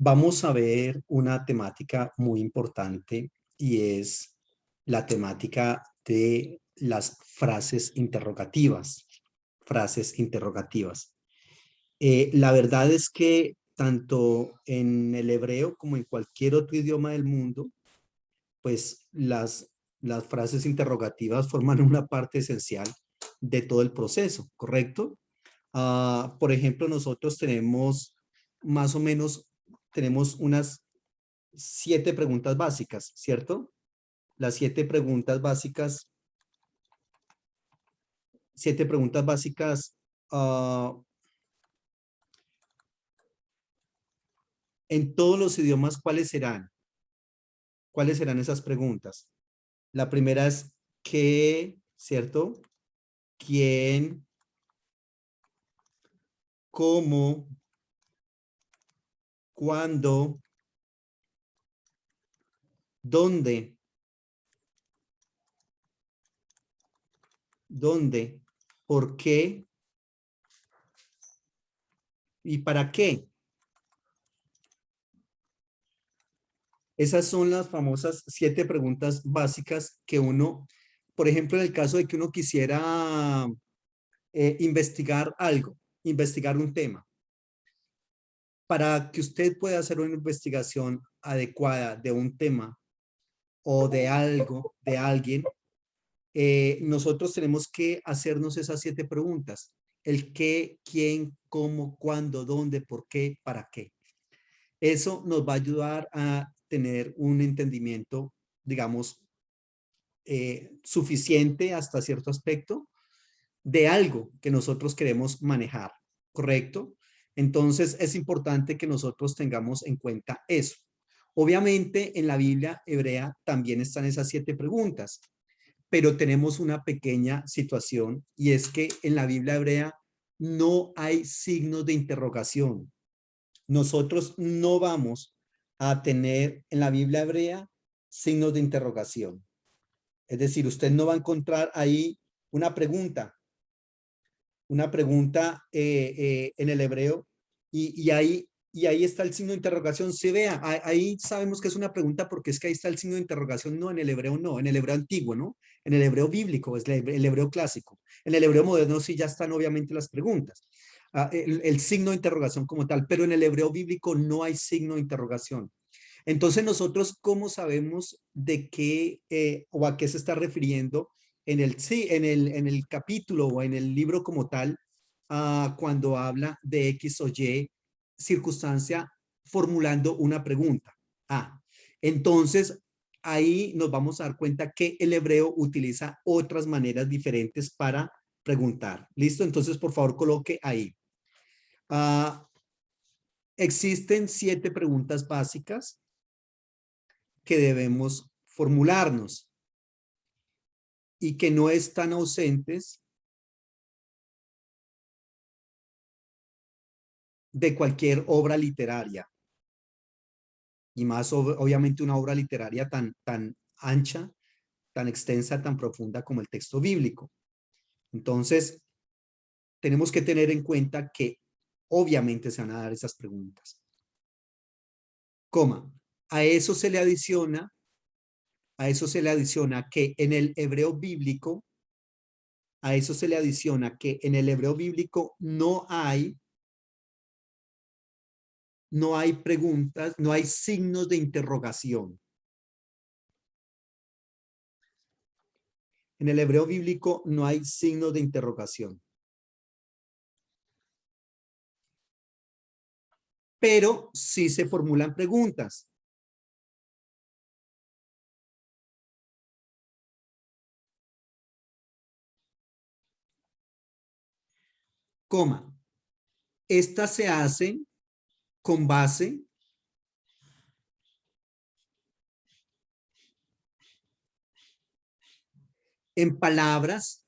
Vamos a ver una temática muy importante y es la temática de las frases interrogativas. Frases interrogativas. La verdad es que tanto en el hebreo como en cualquier otro idioma del mundo, pues las frases interrogativas forman una parte esencial de todo el proceso, ¿correcto? Por ejemplo, nosotros tenemos más o menos, tenemos unas 7 preguntas básicas, ¿cierto? Las 7 preguntas básicas, ah, en todos los idiomas, ¿cuáles serán? ¿Cuáles serán esas preguntas? La primera es ¿qué? ¿Cierto? ¿Quién? ¿Cómo? ¿Cuándo? ¿Dónde? ¿Dónde? ¿Por qué? ¿Y para qué? Esas son las famosas 7 preguntas básicas que uno, por ejemplo, en el caso de que uno quisiera investigar algo, investigar un tema. Para que usted pueda hacer una investigación adecuada de un tema o de algo, de alguien, nosotros tenemos que hacernos esas 7 preguntas. El qué, quién, cómo, cuándo, dónde, por qué, para qué. Eso nos va a ayudar a tener un entendimiento, digamos, suficiente hasta cierto aspecto de algo que nosotros queremos manejar, ¿correcto? Entonces es importante que nosotros tengamos en cuenta eso. Obviamente en la Biblia hebrea también están esas 7 preguntas, pero tenemos una pequeña situación y es que en la Biblia hebrea no hay signos de interrogación. Nosotros no vamos a tener en la Biblia hebrea signos de interrogación. Es decir, usted no va a encontrar ahí una pregunta, en el hebreo y ahí está el signo de interrogación. Se vea, ahí sabemos que es una pregunta porque es que ahí está el signo de interrogación, no en el hebreo, no, en el hebreo antiguo, ¿no? En el hebreo bíblico, es el hebreo clásico. En el hebreo moderno sí ya están obviamente las preguntas. El signo de interrogación como tal, pero en el hebreo bíblico no hay signo de interrogación. Entonces nosotros, ¿cómo sabemos de qué o a qué se está refiriendo sí, en el capítulo o en el libro como tal, cuando habla de X o Y circunstancia formulando una pregunta? Entonces ahí nos vamos a dar cuenta que el hebreo utiliza otras maneras diferentes para preguntar. ¿Listo? Entonces, por favor, coloque ahí. Ah, existen 7 preguntas básicas que debemos formularnos y que no están ausentes de cualquier obra literaria y más obviamente una obra literaria tan ancha, tan extensa, tan profunda como el texto bíblico. Entonces, tenemos que tener en cuenta que obviamente se van a dar esas preguntas. Coma, a eso se le adiciona, que en el hebreo bíblico, a eso se le adiciona que en el hebreo bíblico no hay preguntas, no hay signos de interrogación. En el hebreo bíblico no hay signos de interrogación. Pero sí se formulan preguntas. Coma. Estas se hacen con base en palabras.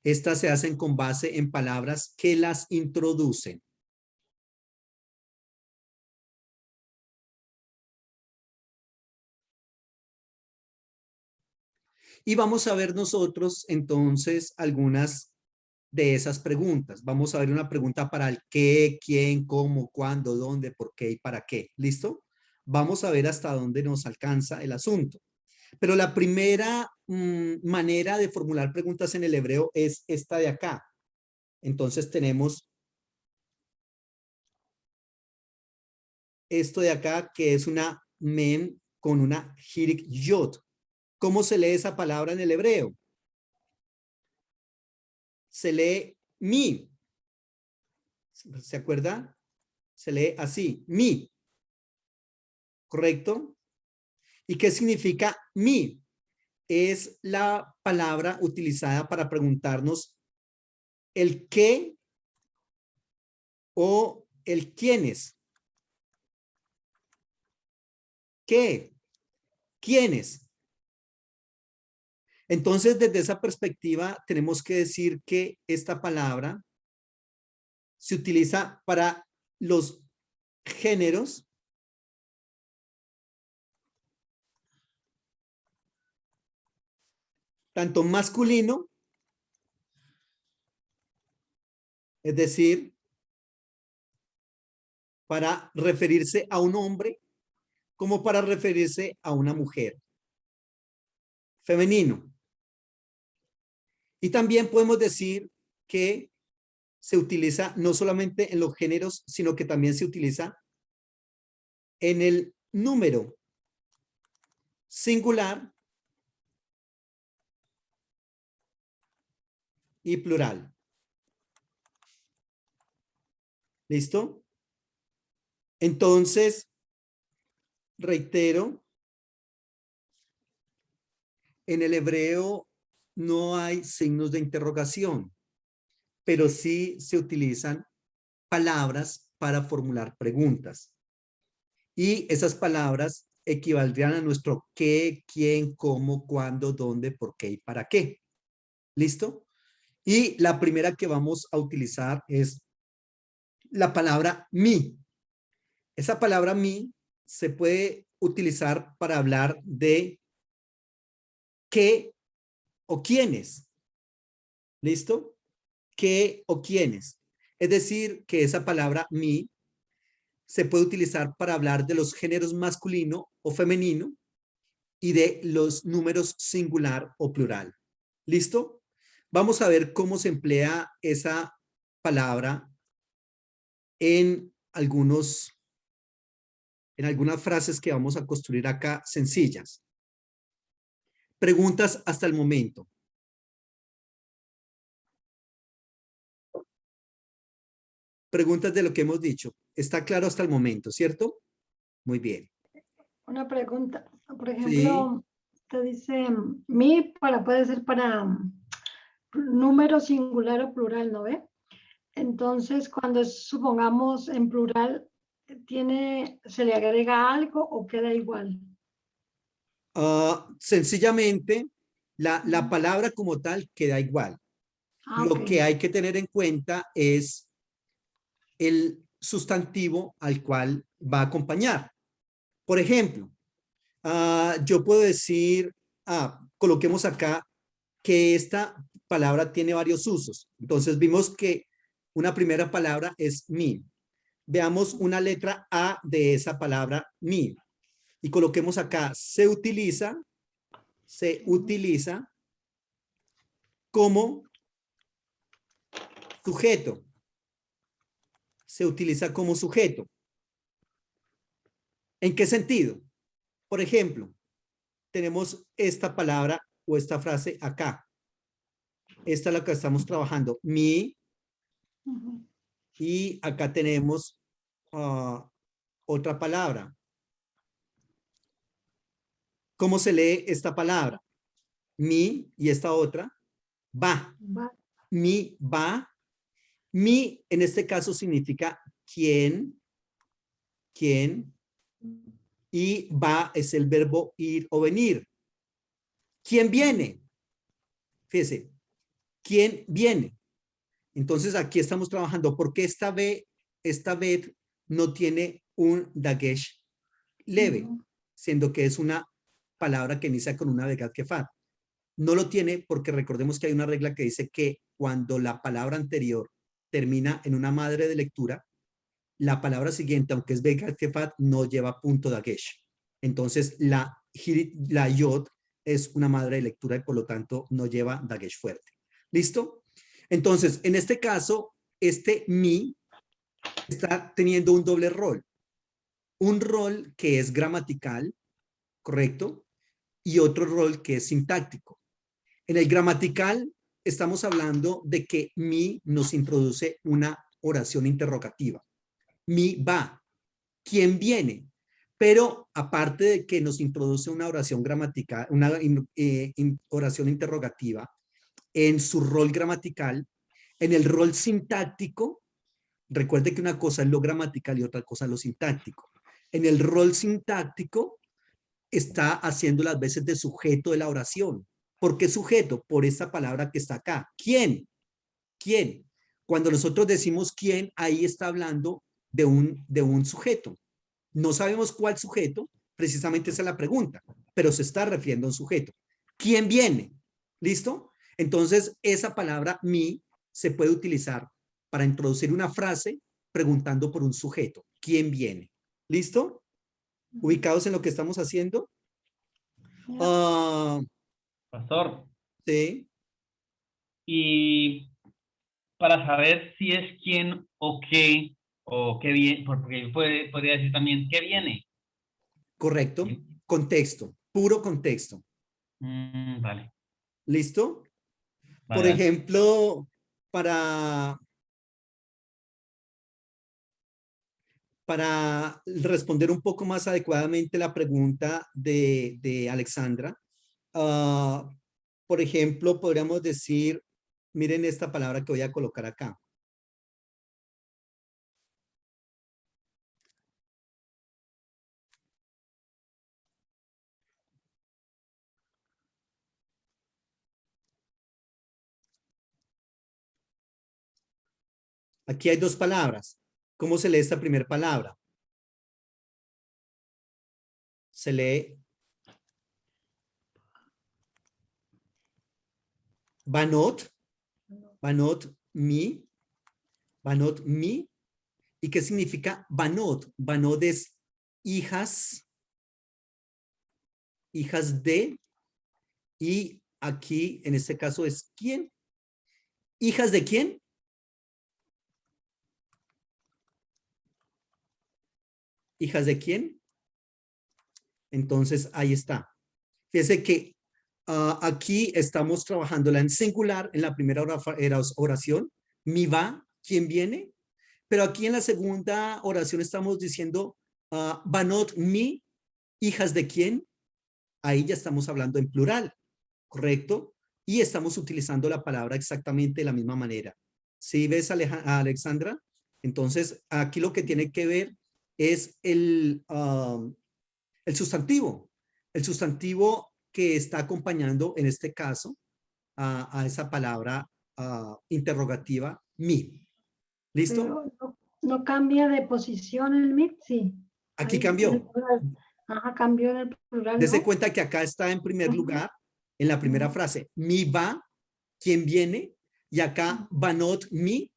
Estas se hacen con base en palabras que las introducen. Y vamos a ver nosotros entonces algunas de esas preguntas. Vamos a ver una pregunta para el qué, quién, cómo, cuándo, dónde, por qué y para qué. ¿Listo? Vamos a ver hasta dónde nos alcanza el asunto. Pero la primera manera de formular preguntas en el hebreo es esta de acá. Entonces tenemos esto de acá que es una mem con una hirik yod. ¿Cómo se lee esa palabra en el hebreo? Se lee mi. ¿Se acuerda? Se lee así, mi. ¿Correcto? ¿Y qué significa mi? Es la palabra utilizada para preguntarnos el qué o el quiénes. ¿Qué? ¿Quiénes? Entonces, desde esa perspectiva, tenemos que decir que esta palabra se utiliza para los géneros tanto masculino, es decir, para referirse a un hombre, como para referirse a una mujer, femenino. Y también podemos decir que se utiliza no solamente en los géneros, sino que también se utiliza en el número singular y plural. ¿Listo? Entonces, reitero, en el hebreo no hay signos de interrogación, pero sí se utilizan palabras para formular preguntas. Y esas palabras equivaldrían a nuestro qué, quién, cómo, cuándo, dónde, por qué y para qué. ¿Listo? Y la primera que vamos a utilizar es la palabra mi. Esa palabra mi se puede utilizar para hablar de qué o quiénes. ¿Listo? ¿Qué o quiénes? Es decir, que esa palabra mi se puede utilizar para hablar de los géneros masculino o femenino y de los números singular o plural. ¿Listo? Vamos a ver cómo se emplea esa palabra en algunas frases que vamos a construir acá sencillas. Preguntas hasta el momento. Preguntas de lo que hemos dicho. Está claro hasta el momento, ¿cierto? Muy bien. Una pregunta, por Sí. ejemplo, te dice mi puede ser para número singular o plural, ¿no ve? Entonces, cuando supongamos en plural, ¿se le agrega algo o queda igual? Sencillamente, la palabra como tal queda igual. Ah, ok. Lo que hay que tener en cuenta es el sustantivo al cual va a acompañar. Por ejemplo, yo puedo decir, coloquemos acá que esta palabra tiene varios usos. Entonces vimos que una primera palabra es mi. Veamos una letra A de esa palabra mi. Y coloquemos acá, se utiliza como sujeto. Se utiliza como sujeto. ¿En qué sentido? Por ejemplo, tenemos esta palabra o esta frase acá. Esta es la que estamos trabajando. Mi. Y acá tenemos otra palabra. ¿Cómo se lee esta palabra? Mi y esta otra. Va. Va. Mi va. Mi en este caso significa quién. ¿Quién? Y va es el verbo ir o venir. ¿Quién viene? Fíjese, ¿quién viene? Entonces aquí estamos trabajando porque esta vez no tiene un dagesh leve, siendo que es una palabra que inicia con una vegat kefat. No lo tiene porque recordemos que hay una regla que dice que cuando la palabra anterior termina en una madre de lectura, la palabra siguiente, aunque es Begat Kefat, no lleva punto dagesh. Entonces, la yod es una madre de lectura y por lo tanto no lleva dagesh fuerte. ¿Listo? Entonces, en este caso, este mi está teniendo un doble rol. Un rol que es gramatical, ¿correcto? Y otro rol que es sintáctico. En el gramatical estamos hablando de que mi nos introduce una oración interrogativa. Mi va, ¿quién viene? Pero aparte de que nos introduce una oración gramatical, una oración interrogativa, en su rol gramatical, en el rol sintáctico, recuerde que una cosa es lo gramatical y otra cosa es lo sintáctico. En el rol sintáctico está haciendo las veces de sujeto de la oración. ¿Por qué sujeto? Por esta palabra que está acá. ¿Quién? ¿Quién? Cuando nosotros decimos quién, ahí está hablando de un sujeto. No sabemos cuál sujeto, precisamente esa es la pregunta, pero se está refiriendo a un sujeto. ¿Quién viene? ¿Listo? Entonces, esa palabra mi se puede utilizar para introducir una frase preguntando por un sujeto. ¿Quién viene? ¿Listo? ¿Ubicados en lo que estamos haciendo? Pastor, Sí, y para saber si es quién o qué viene, porque podría decir también qué viene. correcto. ¿Sí? Contexto, puro contexto. Vale, ¿Listo? Por vale, vale. ejemplo, para, para responder un poco más adecuadamente la pregunta de Alexandra, ah, por ejemplo, podríamos decir, miren esta palabra que voy a colocar acá. Aquí hay dos palabras. ¿Cómo se lee esta primera palabra? Se lee banot, banot mi, banot mi. ¿Y qué significa banot? Banot es hijas, hijas de, y aquí en este caso es ¿quién? ¿Hijas de quién? ¿Hijas de quién? Entonces ahí está. Fíjese que aquí estamos trabajándola en singular en la primera oración. Mi va, ¿quién viene? Pero aquí en la segunda oración estamos diciendo banot mi, hijas de quién. Ahí ya estamos hablando en plural, ¿correcto? Y estamos utilizando la palabra exactamente de la misma manera. ¿Sí ves, Alexandra? Entonces, aquí lo que tiene que ver es el sustantivo. El sustantivo que está acompañando, en este caso, a esa palabra interrogativa, mi. ¿Listo? Pero no cambia de posición el MIT, sí. Aquí Ahí en el cambió. plural. Ajá, cambió en el plural, Dese ¿no? cuenta que acá está en primer Ujú, lugar, en la primera ujú, frase, mi va, ¿quién viene? Y acá, ujú. banot mi,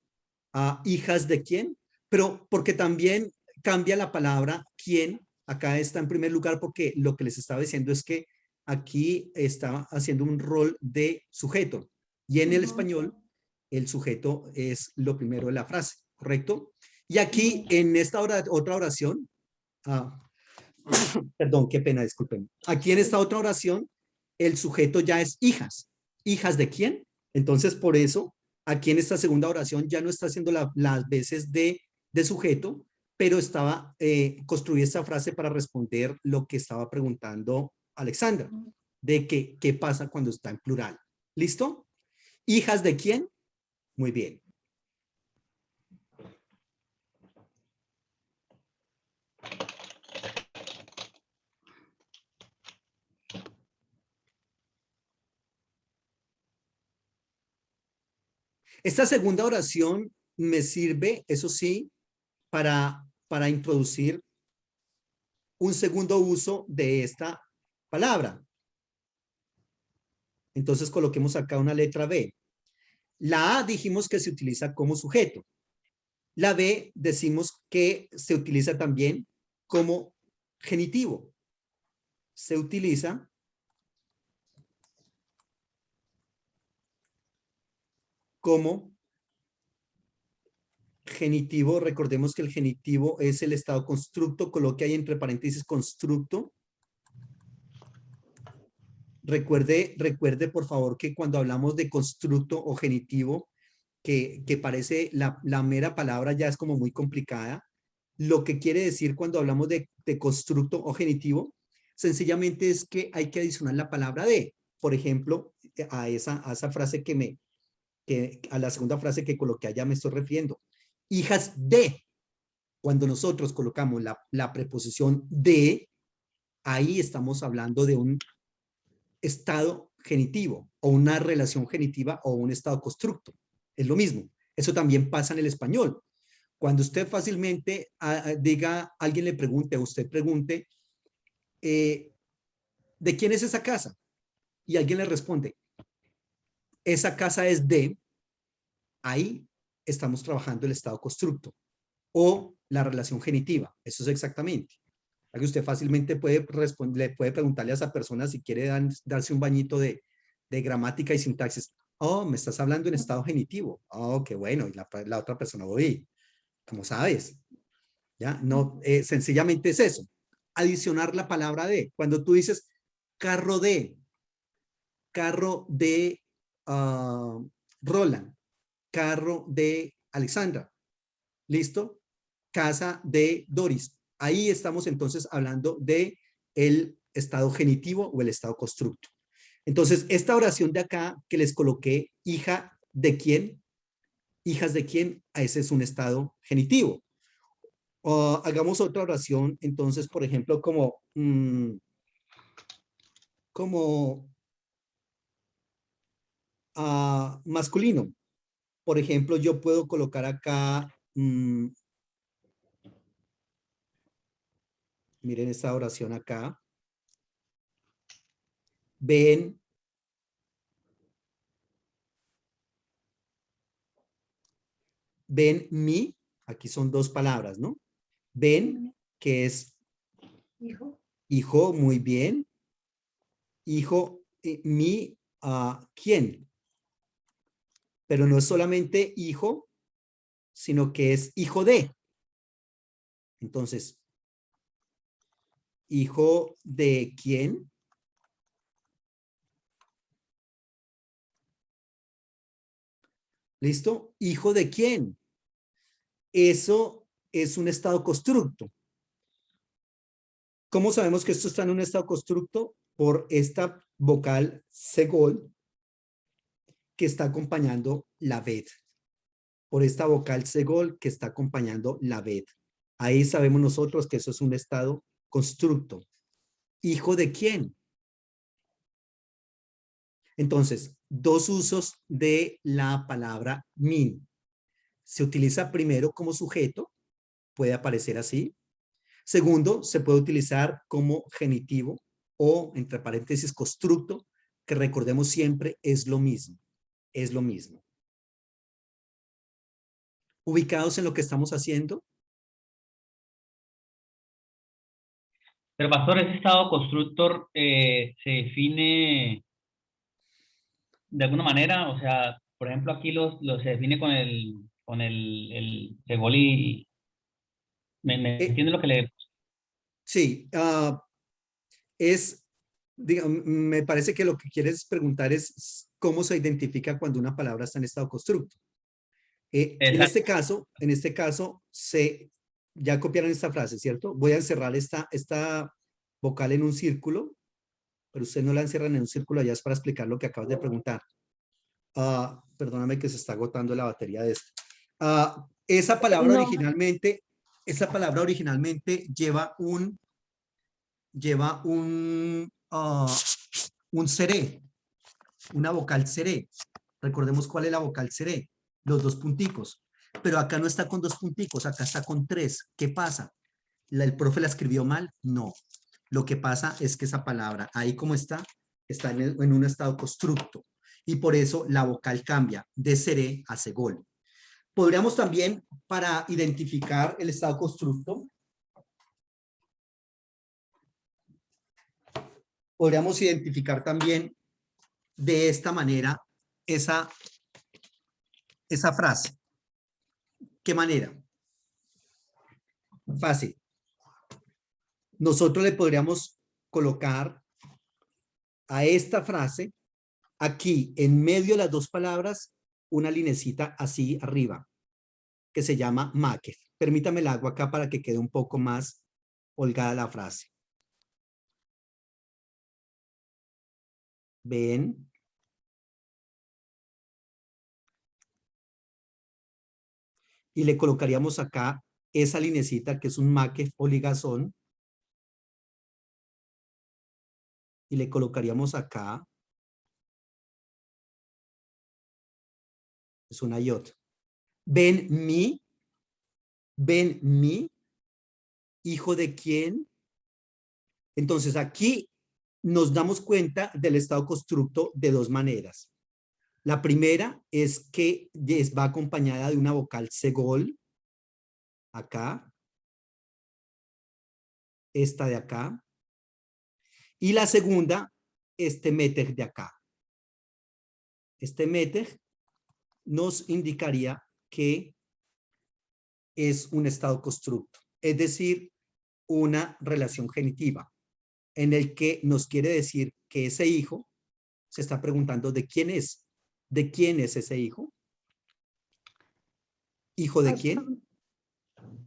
hijas de quién, pero porque también cambia la palabra quién, acá está en primer lugar porque lo que les estaba diciendo es que aquí está haciendo un rol de sujeto y en el Ujú, español el sujeto es lo primero de la frase, ¿correcto? Y aquí ujú. en esta otra oración, ah, perdón, qué pena, disculpen. Aquí en esta otra oración, el sujeto ya es hijas. ¿Hijas de quién? Entonces, por eso, aquí en esta segunda oración ya no está haciendo las veces de sujeto, pero estaba construí esta frase para responder lo que estaba preguntando Alexandra, de que qué pasa cuando está en plural. ¿Listo? ¿Hijas de quién? Muy bien. Esta segunda oración me sirve, eso sí, para introducir un segundo uso de esta palabra. Entonces coloquemos acá una letra B. La A dijimos que se utiliza como sujeto. La B decimos que se utiliza también como genitivo. Se utiliza como genitivo. Recordemos que el genitivo es el estado constructo. Coloque ahí entre paréntesis constructo. Recuerde por favor que cuando hablamos de constructo o genitivo, que parece la mera palabra ya es como muy complicada, lo que quiere decir cuando hablamos de constructo o genitivo, sencillamente es que hay que adicionar la palabra de. Por ejemplo, a esa frase a la segunda frase que coloqué allá me estoy refiriendo. Hijas de. Cuando nosotros colocamos la preposición de, ahí estamos hablando de un estado genitivo o una relación genitiva o un estado constructo. Es lo mismo. Eso también pasa en el español. Cuando usted fácilmente diga, alguien le pregunte, o usted pregunte, ¿de quién es esa casa? Y alguien le responde, esa casa es de, ahí estamos trabajando el estado constructo o la relación genitiva. Eso es exactamente. Que usted fácilmente puede responder, puede preguntarle a esa persona si quiere darse un bañito de gramática y sintaxis. Oh, me estás hablando en estado genitivo. Oh, qué bueno. Y la otra persona, oye, ¿cómo sabes? ¿Ya? No, sencillamente es eso. Adicionar la palabra de. Cuando tú dices carro de Roland, carro de Alexandra, ¿listo? Casa de Doris. Ahí estamos entonces hablando de el estado genitivo o el estado constructo. Entonces, esta oración de acá que les coloqué, hija de quién, hijas de quién, ese es un estado genitivo. Hagamos otra oración, entonces, por ejemplo, como masculino. Por ejemplo, yo puedo colocar acá, miren esta oración acá. Ven mi, aquí son dos palabras, ¿no? Ven, que es hijo, muy bien. Hijo, mi, ¿quién? Pero no es solamente hijo, sino que es hijo de. Entonces, ¿hijo de quién? ¿Listo? ¿Hijo de quién? Eso es un estado constructo. ¿Cómo sabemos que esto está en un estado constructo? Por esta vocal segol que está acompañando la ved. Por esta vocal segol que está acompañando la ved. Ahí sabemos nosotros que eso es un estado constructo. ¿Hijo de quién? Entonces, dos usos de la palabra min. Se utiliza primero como sujeto, puede aparecer así. Segundo, se puede utilizar como genitivo o, entre paréntesis, constructo, que recordemos siempre es lo mismo. Es lo mismo. ¿Ubicados en lo que estamos haciendo? Pero, pastor, ese estado constructor se define de alguna manera, o sea, por ejemplo, aquí se define el segol y ¿me entiende lo que le... Sí, me parece que lo que quieres preguntar es cómo se identifica cuando una palabra está en estado constructo. En este caso, ya copiaron esta frase, ¿cierto? Voy a encerrar esta vocal en un círculo, pero usted no la encierran en un círculo, allá es para explicar lo que acabas de preguntar. Perdóname que se está agotando la batería de esto. Esa palabra originalmente lleva un seré, una vocal seré. Recordemos cuál es la vocal seré, los dos punticos. Pero acá no está con dos punticos, acá está con tres. ¿Qué pasa? ¿El profe la escribió mal? No. Lo que pasa es que esa palabra, ahí como está está en un estado constructo. Y por eso la vocal cambia de seré a segol. Podríamos también, para identificar el estado constructo, podríamos identificar también de esta manera esa frase. ¿Qué manera? Fácil. Nosotros le podríamos colocar a esta frase aquí en medio de las dos palabras una linecita así arriba que se llama makef. Permítame el agua acá para que quede un poco más holgada la frase. ¿Ven? Y le colocaríamos acá esa linecita que es un makef o ligazón. Y le colocaríamos acá. Es una yod. ¿Ven mi, hijo de quién? Entonces aquí nos damos cuenta del estado constructo de dos maneras. La primera es que va acompañada de una vocal segol, acá, esta de acá, y la segunda, este meter de acá. Este meter nos indicaría que es un estado constructo, es decir, una relación genitiva, en el que nos quiere decir que ese hijo se está preguntando de quién es. ¿De quién es ese hijo? ¿Hijo de quién?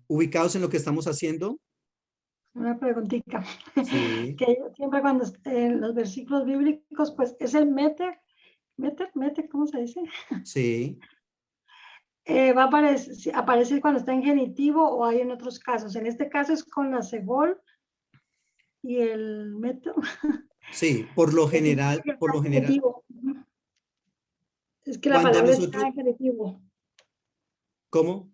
¿Ubicados en lo que estamos haciendo? Una preguntita. Sí. Que siempre cuando en los versículos bíblicos, pues es el meter, ¿cómo se dice? Sí. Va a aparecer cuando está en genitivo o hay en otros casos. En este caso es con la segol y el meter. Sí, por lo general, Es que la cuando palabra nosotros, está en genitivo. ¿cómo?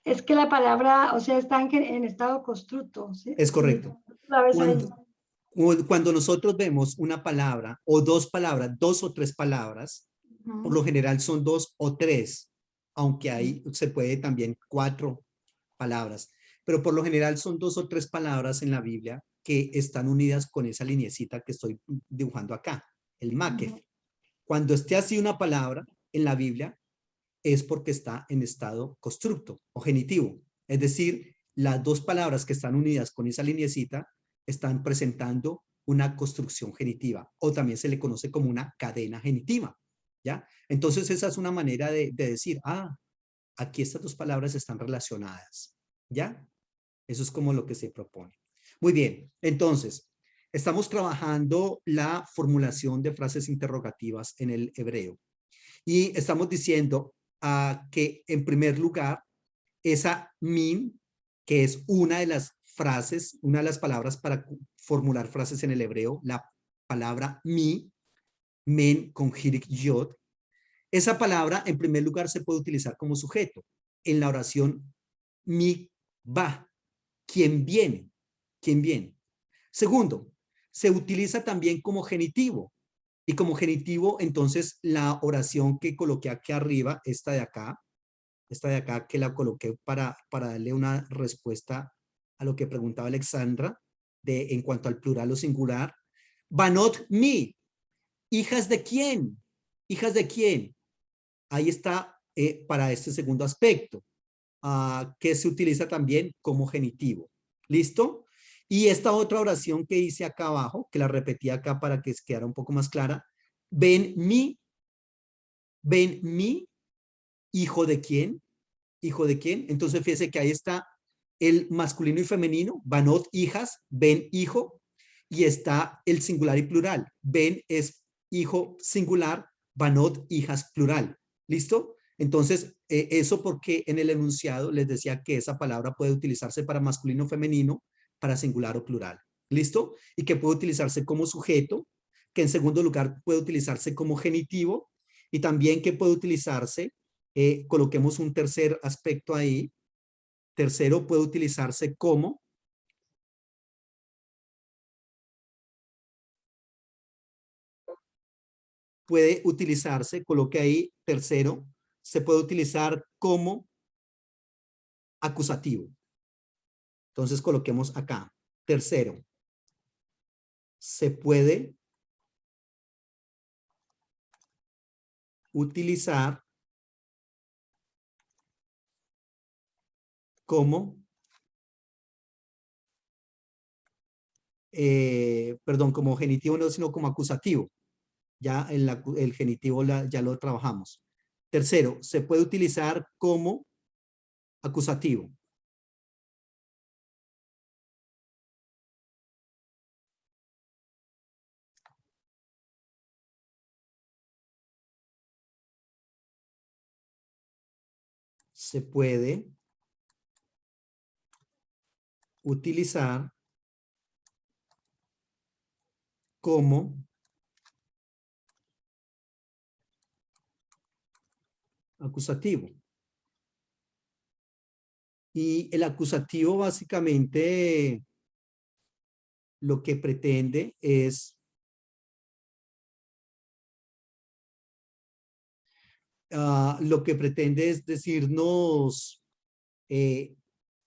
Es que la palabra, o sea, está en estado constructo. ¿Sí? Es correcto. La ves ahí. Cuando nosotros vemos una palabra o dos palabras, dos o tres palabras, por lo general son dos o tres, aunque ahí se puede también cuatro palabras, pero por lo general son dos o tres palabras en la Biblia que están unidas con esa linecita que estoy dibujando acá, el makef. Cuando esté así una palabra en la Biblia, es porque está en estado constructo o genitivo. Es decir, las dos palabras que están unidas con esa linecita están presentando una construcción genitiva, o también se le conoce como una cadena genitiva, ¿ya? Entonces esa es una manera de decir, aquí estas dos palabras están relacionadas, ¿ya? Eso es como lo que se propone. Muy bien, entonces, estamos trabajando la formulación de frases interrogativas en el hebreo. Y estamos diciendo que, en primer lugar, esa min, que es una de las frases, una de las palabras para formular frases en el hebreo, la palabra mi, men con hirik yod, esa palabra, en primer lugar, se puede utilizar como sujeto en la oración mi va, ¿quién viene? ¿Quién viene? Segundo, se utiliza también como genitivo. Y como genitivo, entonces, la oración que coloqué aquí arriba, esta de acá que la coloqué para darle una respuesta a lo que preguntaba Alexandra, en cuanto al plural o singular. Banot mi, ¿hijas de quién? ¿Hijas de quién? Ahí está para este segundo aspecto, que se utiliza también como genitivo. ¿Listo? Y esta otra oración que hice acá abajo, que la repetí acá para que quedara un poco más clara. Ven mi, hijo de quién, hijo de quién. Entonces fíjese que ahí está el masculino y femenino, banot, hijas, ben, hijo, y está el singular y plural. Ben es hijo singular, banot, hijas, plural. ¿Listo? Entonces, eso porque en el enunciado les decía que esa palabra puede utilizarse para masculino o femenino, para singular o plural. ¿Listo? Y que puede utilizarse como sujeto, que en segundo lugar puede utilizarse como genitivo, y también que puede utilizarse, coloquemos un tercer aspecto ahí. Tercero, puede utilizarse como puede utilizarse, coloque ahí tercero, se puede utilizar como acusativo. Entonces coloquemos acá, tercero, se puede utilizar como, perdón, como genitivo no, sino como acusativo. Ya el genitivo ya lo trabajamos. Tercero, se puede utilizar como acusativo. Se puede utilizar como acusativo. Y el acusativo básicamente lo que pretende es decirnos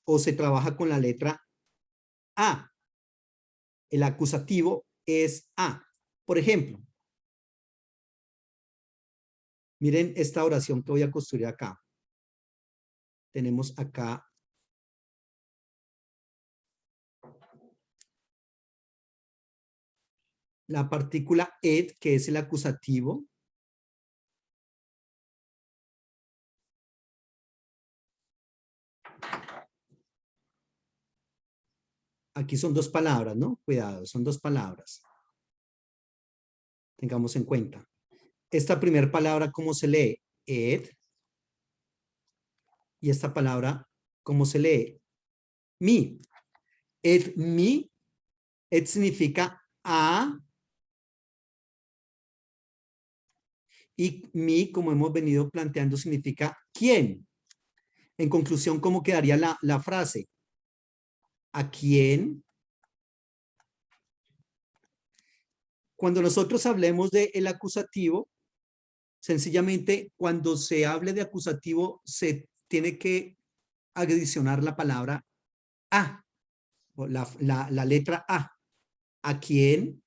o se trabaja con la letra A. El acusativo es A. Por ejemplo, miren esta oración que voy a construir acá. Tenemos acá la partícula ed, que es el acusativo. Aquí son dos palabras, ¿no? Cuidado, son dos palabras. Tengamos en cuenta. Esta primera palabra, ¿cómo se lee? Ed. Y esta palabra, ¿cómo se lee? Mi. Ed, mi. Ed significa a. Y mi, como hemos venido planteando, significa quién. En conclusión, ¿cómo quedaría la frase? ¿A quién? Cuando nosotros hablemos del acusativo, sencillamente cuando se hable de acusativo se tiene que adicionar la palabra a, o la letra a. ¿A quién?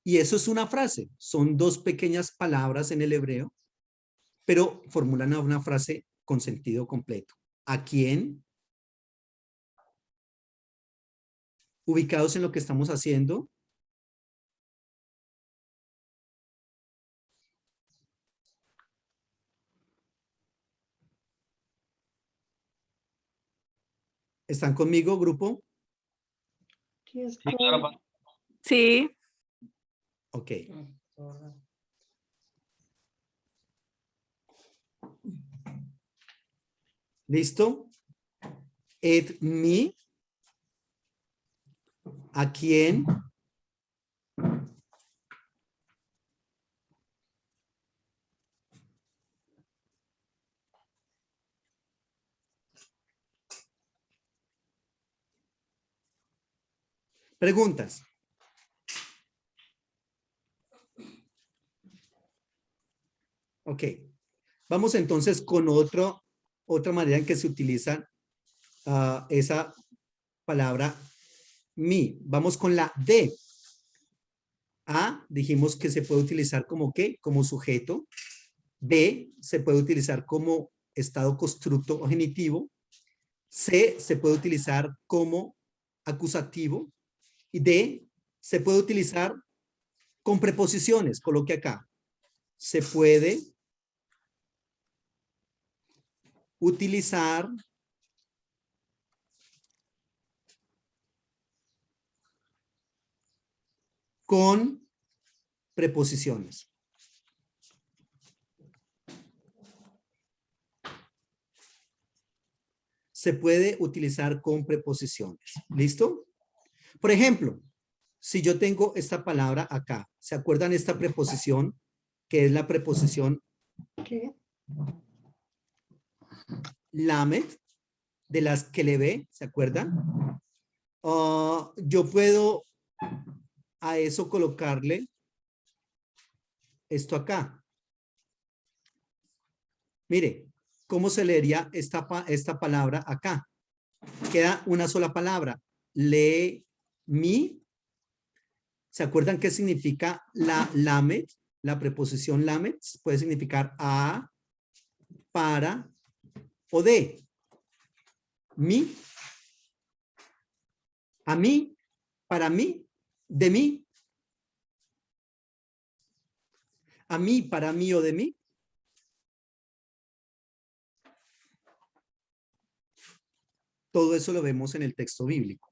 Y eso es una frase. Son dos pequeñas palabras en el hebreo, pero formulan una frase con sentido completo. ¿A quién? Ubicados en lo que estamos haciendo. ¿Están conmigo, grupo? Sí, claro. Sí. Ok. ¿Listo? Et mi. ¿A quién? Preguntas. Ok. Vamos entonces con otra manera en que se utiliza esa palabra mi. Vamos con la de. A, dijimos que se puede utilizar como ¿qué? Como sujeto. B, se puede utilizar como estado constructo o genitivo. C, se puede utilizar como acusativo. Y D, se puede utilizar con preposiciones. Coloque acá. Se puede utilizar con preposiciones. Se puede utilizar con preposiciones. ¿Listo? Por ejemplo, si yo tengo esta palabra acá, ¿se acuerdan esta preposición? Que es la preposición ¿Qué? lamed, de las que le ve, ¿se acuerdan? Yo puedo a eso colocarle esto acá. Mire, ¿cómo se leería esta palabra acá? Queda una sola palabra. Lee mi. ¿Se acuerdan qué significa la lamed? La preposición lamed puede significar a, para o de. Mi, a mí, para mí, de mí. A mí, para mí o de mí. Todo eso lo vemos en el texto bíblico.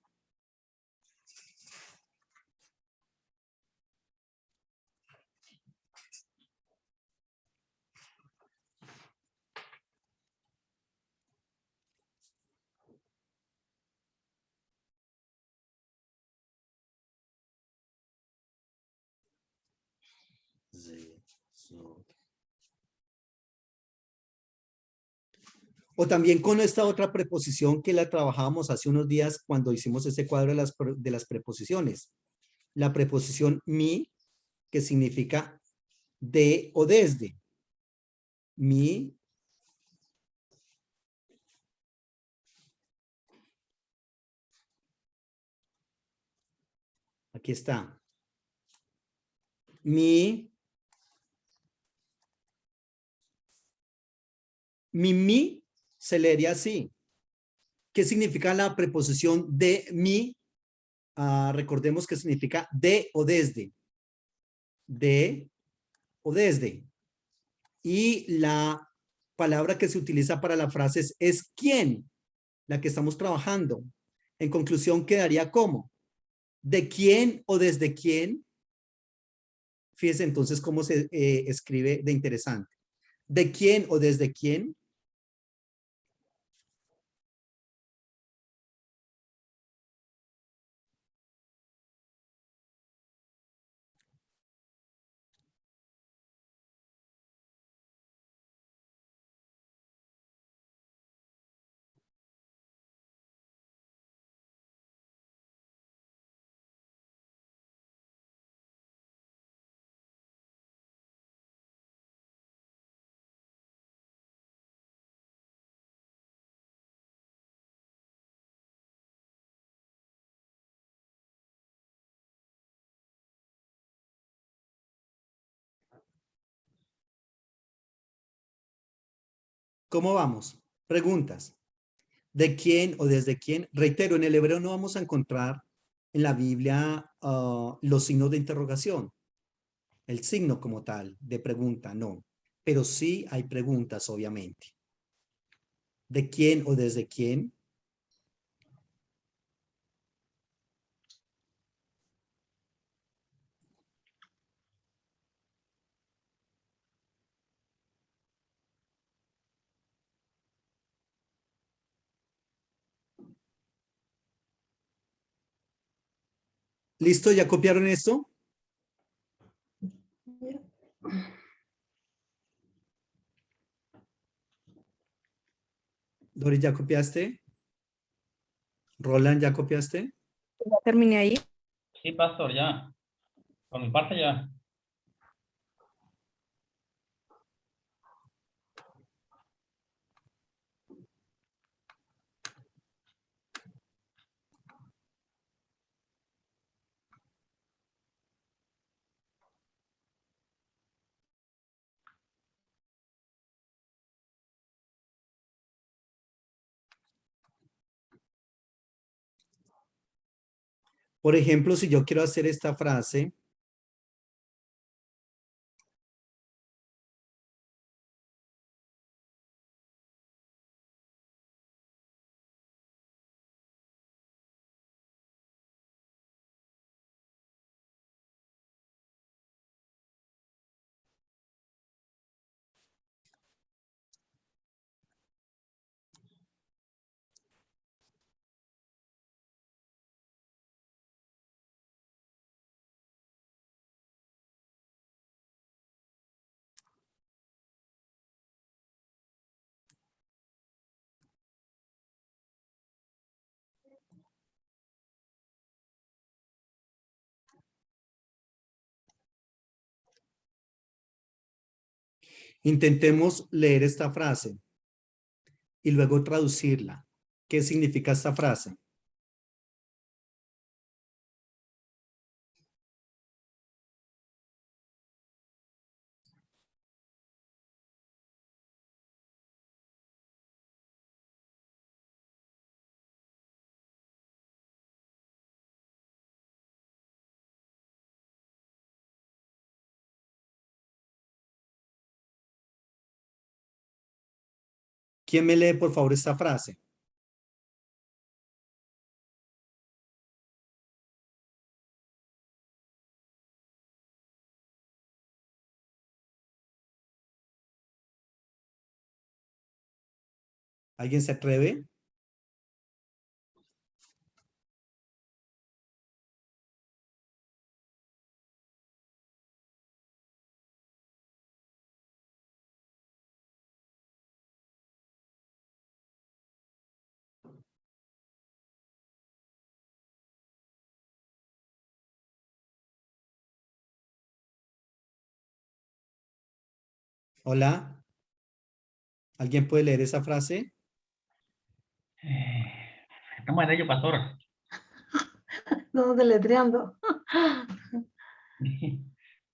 O también con esta otra preposición que la trabajábamos hace unos días cuando hicimos este cuadro de las preposiciones. La preposición mi, que significa de o desde. Mi. Aquí está. Mi. Mi se leería así. ¿Qué significa la preposición de mi? Recordemos que significa de o desde. De o desde. Y la palabra que se utiliza para la frase es quién, la que estamos trabajando. En conclusión, quedaría como ¿de quién o desde quién? Fíjense entonces cómo se escribe de interesante. ¿De quién o desde quién? ¿Cómo vamos? Preguntas. ¿De quién o desde quién? Reitero, en el hebreo no vamos a encontrar en la Biblia los signos de interrogación. El signo como tal de pregunta, no. Pero sí hay preguntas, obviamente. ¿De quién o desde quién? ¿Listo? ¿Ya copiaron esto? Doris, ¿ya copiaste? Roland, ¿ya copiaste? Ya terminé ahí. Sí, pastor, ya. Por mi parte ya. Por ejemplo, si yo quiero hacer esta frase, Intentemos leer esta frase y luego traducirla. ¿Qué significa esta frase? ¿Quién me lee, por favor, esta frase? ¿Alguien se atreve? Hola. ¿Alguien puede leer esa frase? Estamos en ello, pastor. No, deletreando.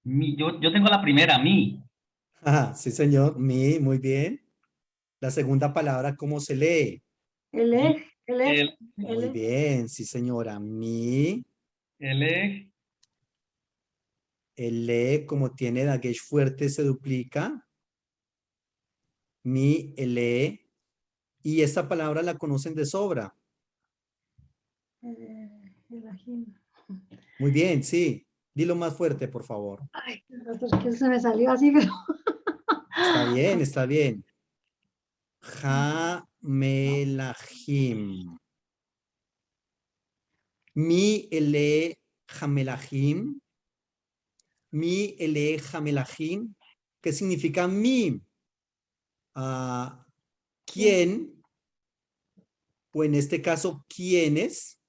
Yo tengo la primera, mi. Ah, sí, señor. Muy bien. La segunda palabra, ¿cómo se lee? El, Muy bien, sí, señora. Mi. el, El lee, como tiene dagesh fuerte, se duplica. Mi, el lee. Y esta palabra la conocen de sobra. El ajín. Muy bien, sí. Dilo más fuerte, por favor. Ay, es que se me salió así, pero Está bien, está bien. Jamelahim. Mi, el lee, jamelahim. Mi, el lee, jamelahim. ¿Qué significa mi? Ah, ¿quién? O en este caso, ¿quiénes?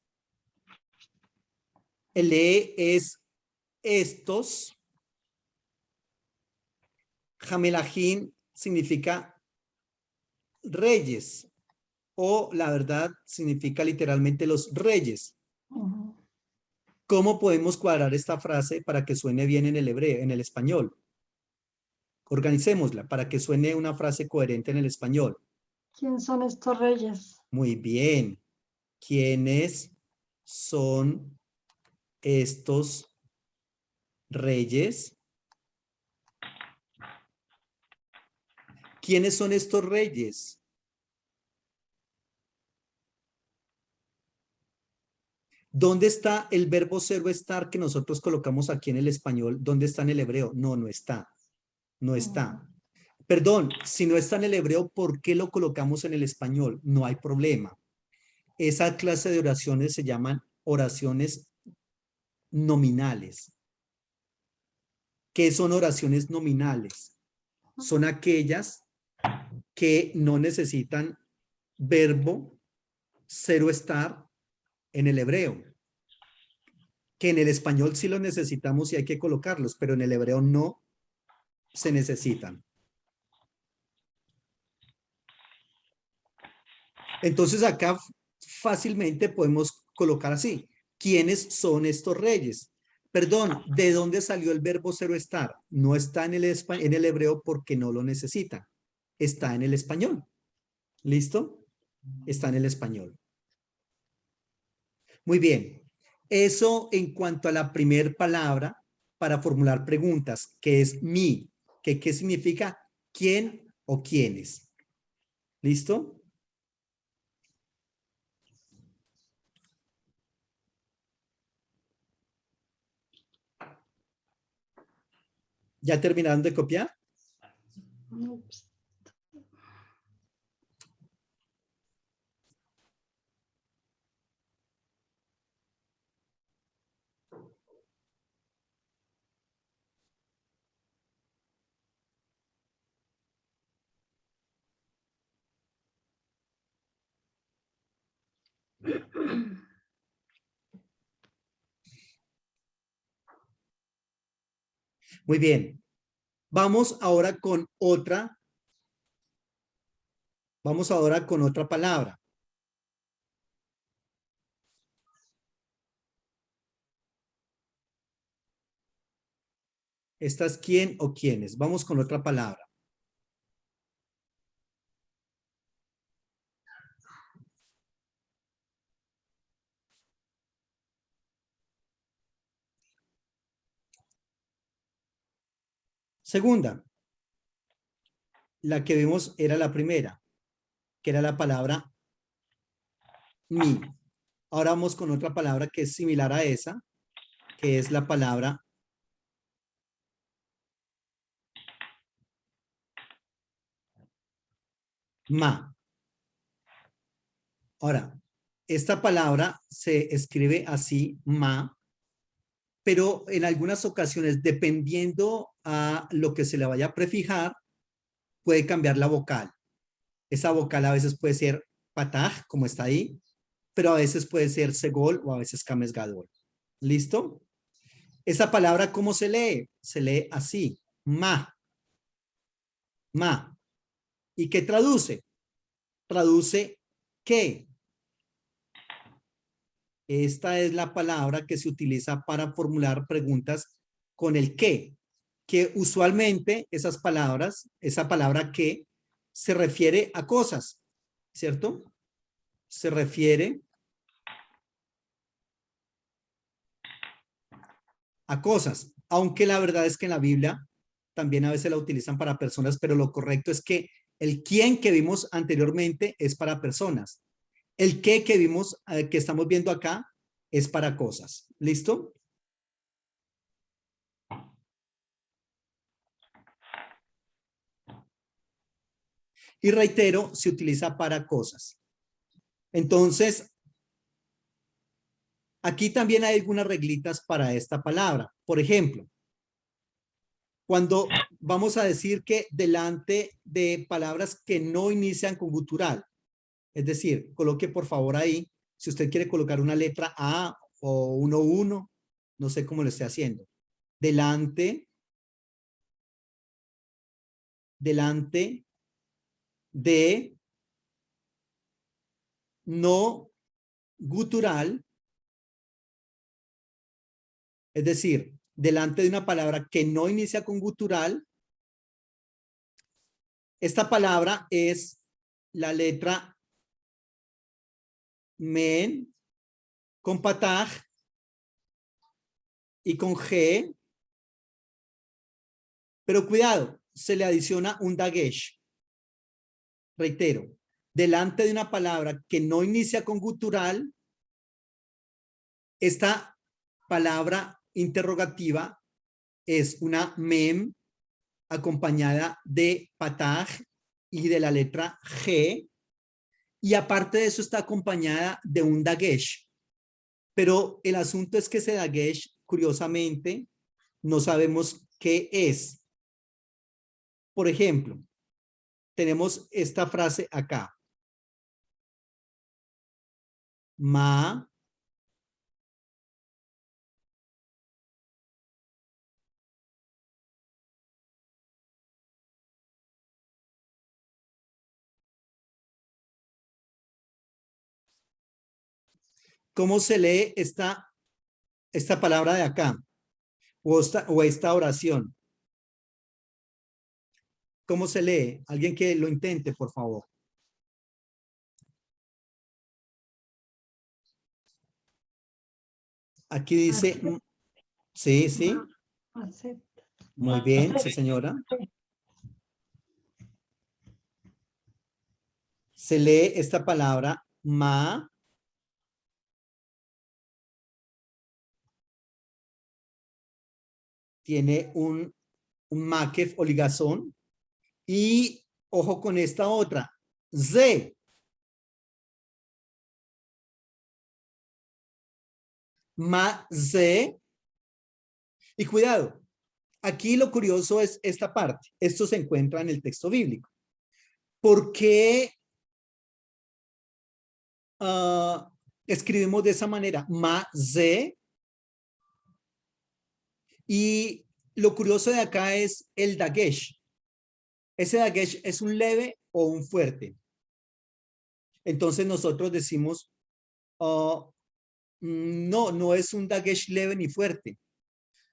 El lee es estos. Jamelahim significa reyes, o la verdad significa literalmente los reyes. ¿Cómo podemos cuadrar esta frase para que suene bien en el hebreo, en el español? Organicémosla para que suene una frase coherente en el español. ¿quién son estos reyes? Muy bien. ¿Quiénes son estos reyes? ¿Quiénes son estos reyes? ¿Dónde está el verbo ser o estar que nosotros colocamos aquí en el español? ¿Dónde está en el hebreo? No, no está. No está. Perdón, si no está en el hebreo, ¿por qué lo colocamos en el español? No hay problema. Esa clase de oraciones se llaman oraciones nominales. ¿Qué son oraciones nominales? Son aquellas que no necesitan verbo ser o estar en el hebreo. Que en el español sí los necesitamos y hay que colocarlos, pero en el hebreo no se necesitan. Entonces acá fácilmente podemos colocar así. ¿Quiénes son estos reyes? Perdón, ¿de dónde salió el verbo ser o estar? No está en el hebreo porque no lo necesita. Está en el español. ¿Listo? Está en el español. Muy bien. Eso en cuanto a la primera palabra para formular preguntas, que es mi, que qué significa quién o quiénes. ¿Listo? ¿Ya terminaron de copiar? Ups. Muy bien. Vamos ahora con otra. Vamos ahora con otra palabra. Esta es quién o quiénes. Vamos con otra palabra. Segunda. La que vimos era la primera, que era la palabra mi. Ahora vamos con otra palabra que es similar a esa, que es la palabra ma. Ahora, esta palabra se escribe así, ma, pero en algunas ocasiones, dependiendo a lo que se le vaya a prefijar, puede cambiar la vocal. Esa vocal a veces puede ser pataj, como está ahí, pero a veces puede ser segol o a veces kamesgadol. ¿Listo? Esa palabra, ¿cómo se lee? Se lee así, ma. Ma. ¿Y qué traduce? Traduce ¿qué? Esta es la palabra que se utiliza para formular preguntas con el qué, que usualmente esas palabras, esa palabra qué, se refiere a cosas, ¿cierto? Se refiere a cosas, aunque la verdad es que en la Biblia también a veces la utilizan para personas, pero lo correcto es que el quién que vimos anteriormente es para personas. El qué que vimos, que estamos viendo acá, es para cosas. ¿Listo? Y reitero, se utiliza para cosas. Entonces, aquí también hay algunas reglitas para esta palabra. Por ejemplo, cuando vamos a decir que delante de palabras que no inician con gutural, es decir, coloque por favor ahí, si usted quiere colocar una letra A o 1, no sé cómo lo esté haciendo. Delante de no gutural, es decir, delante de una palabra que no inicia con gutural, esta palabra es la letra men con pataj y con G, pero cuidado, se le adiciona un dagesh. Reitero, delante de una palabra que no inicia con gutural, esta palabra interrogativa es una mem acompañada de pataj y de la letra G, y aparte de eso está acompañada de un dagesh. Pero el asunto es que ese dagesh, curiosamente, no sabemos qué es. Por ejemplo, tenemos esta frase acá. Ma ¿cómo se lee esta palabra de acá? O esta oración. ¿Cómo se lee? Alguien que lo intente, por favor. Aquí dice, sí, sí. Muy bien, sí, señora. Se lee esta palabra ma. Tiene un makef o ligazón. Y ojo con esta otra. Z. Ma Z. Y cuidado. Aquí lo curioso es esta parte. Esto se encuentra en el texto bíblico. ¿Por qué escribimos de esa manera? Ma Z. Y lo curioso de acá es el dagesh. Ese dagesh es un leve o un fuerte. Entonces nosotros decimos, no, no es un dagesh leve ni fuerte.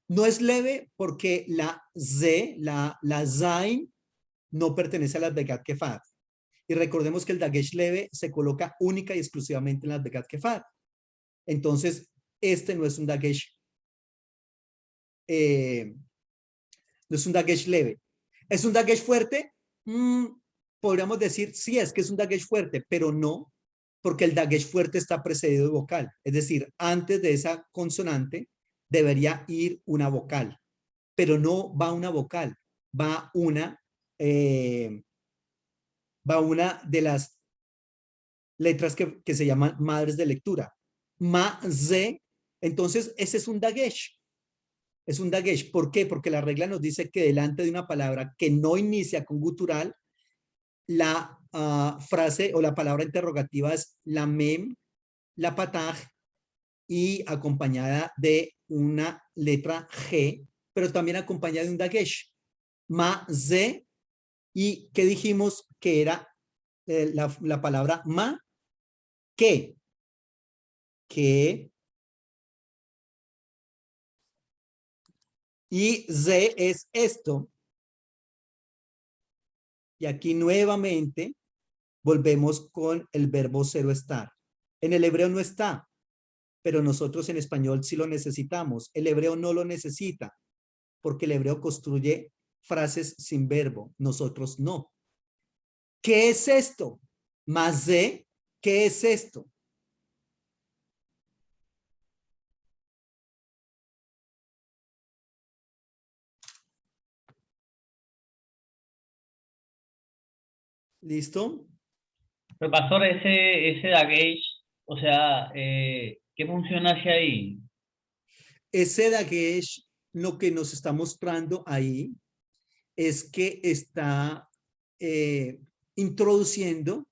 No es leve porque la Z, la Zain, no pertenece a las Begat Kefat. Y recordemos que el dagesh leve se coloca única y exclusivamente en las Begat Kefat. Entonces, este no es un dagesh, no es un dagesh leve. ¿Es un dagesh fuerte? Podríamos decir, sí, es que es un dagesh fuerte, pero no, porque el dagesh fuerte está precedido de vocal. Es decir, antes de esa consonante debería ir una vocal, pero no va una vocal, va eh, una de las letras que se llaman madres de lectura. Ma, ze. Entonces, ese es un dagesh. Es un dagesh. ¿Por qué? Porque la regla nos dice que delante de una palabra que no inicia con gutural, la frase o la palabra interrogativa es la mem, la pataj y acompañada de una letra G, pero también acompañada de un dagesh. Ma, ze. ¿Y qué dijimos que era la palabra ma? Que. Que. Y ze es esto. Y aquí nuevamente volvemos con el verbo cero estar. En el hebreo no está, pero nosotros en español sí lo necesitamos. El hebreo no lo necesita, porque el hebreo construye frases sin verbo. Nosotros no. ¿Qué es esto? Más de, ¿qué es esto? ¿Listo? Pero pastor, ese dagesh, o sea, ¿qué función hace ahí? Ese dagesh lo que nos está mostrando ahí es que está introduciendo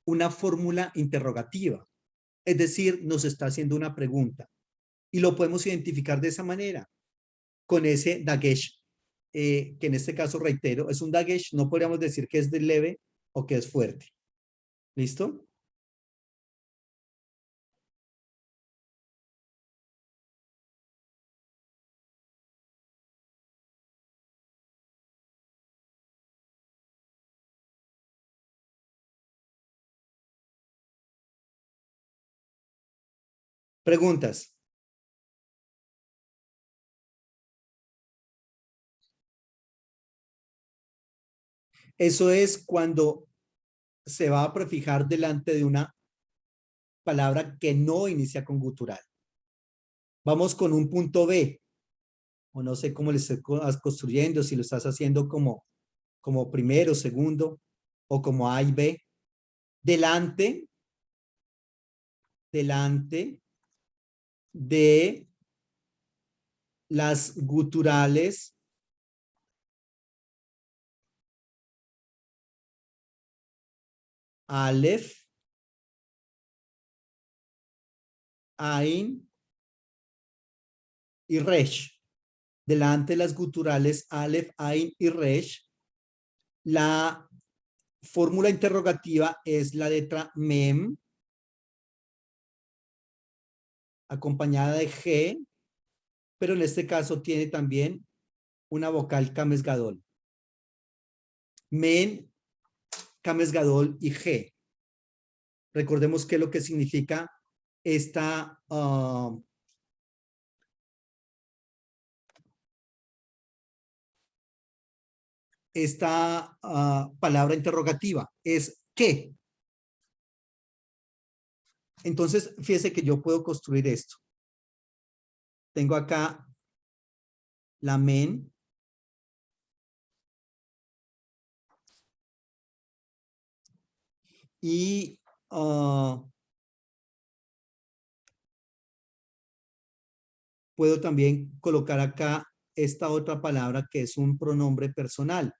una fórmula interrogativa. Es decir, nos está haciendo una pregunta. Y lo podemos identificar de esa manera, con ese dagesh, que en este caso, reitero, es un dagesh, no podríamos decir que es de leve o que es fuerte. ¿Listo? Preguntas. Eso es cuando se va a prefijar delante de una palabra que no inicia con gutural. Vamos con un punto B, o no sé cómo le estás construyendo, si lo estás haciendo como primero, segundo, o como A y B. Delante de las guturales Aleph, Ain y Resh. Delante de las guturales Aleph, Ain y Resh, la fórmula interrogativa es la letra Mem, acompañada de G, pero en este caso tiene también una vocal Kames Gadol. Men, Kames Gadol y G. Recordemos qué es lo que significa esta palabra interrogativa. Es ¿qué? Entonces, fíjese que yo puedo construir esto. Tengo acá la men, y puedo también colocar acá esta otra palabra que es un pronombre personal.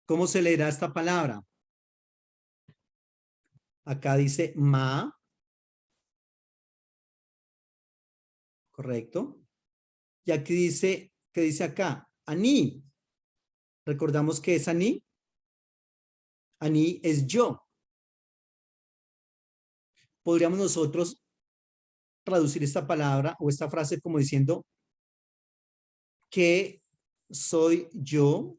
¿Cómo se leerá esta palabra? Acá dice ma. Correcto. Y aquí dice, ¿qué dice acá? Ani. ¿Recordamos qué es ani? Ani es yo. Podríamos nosotros traducir esta palabra o esta frase como diciendo que soy yo.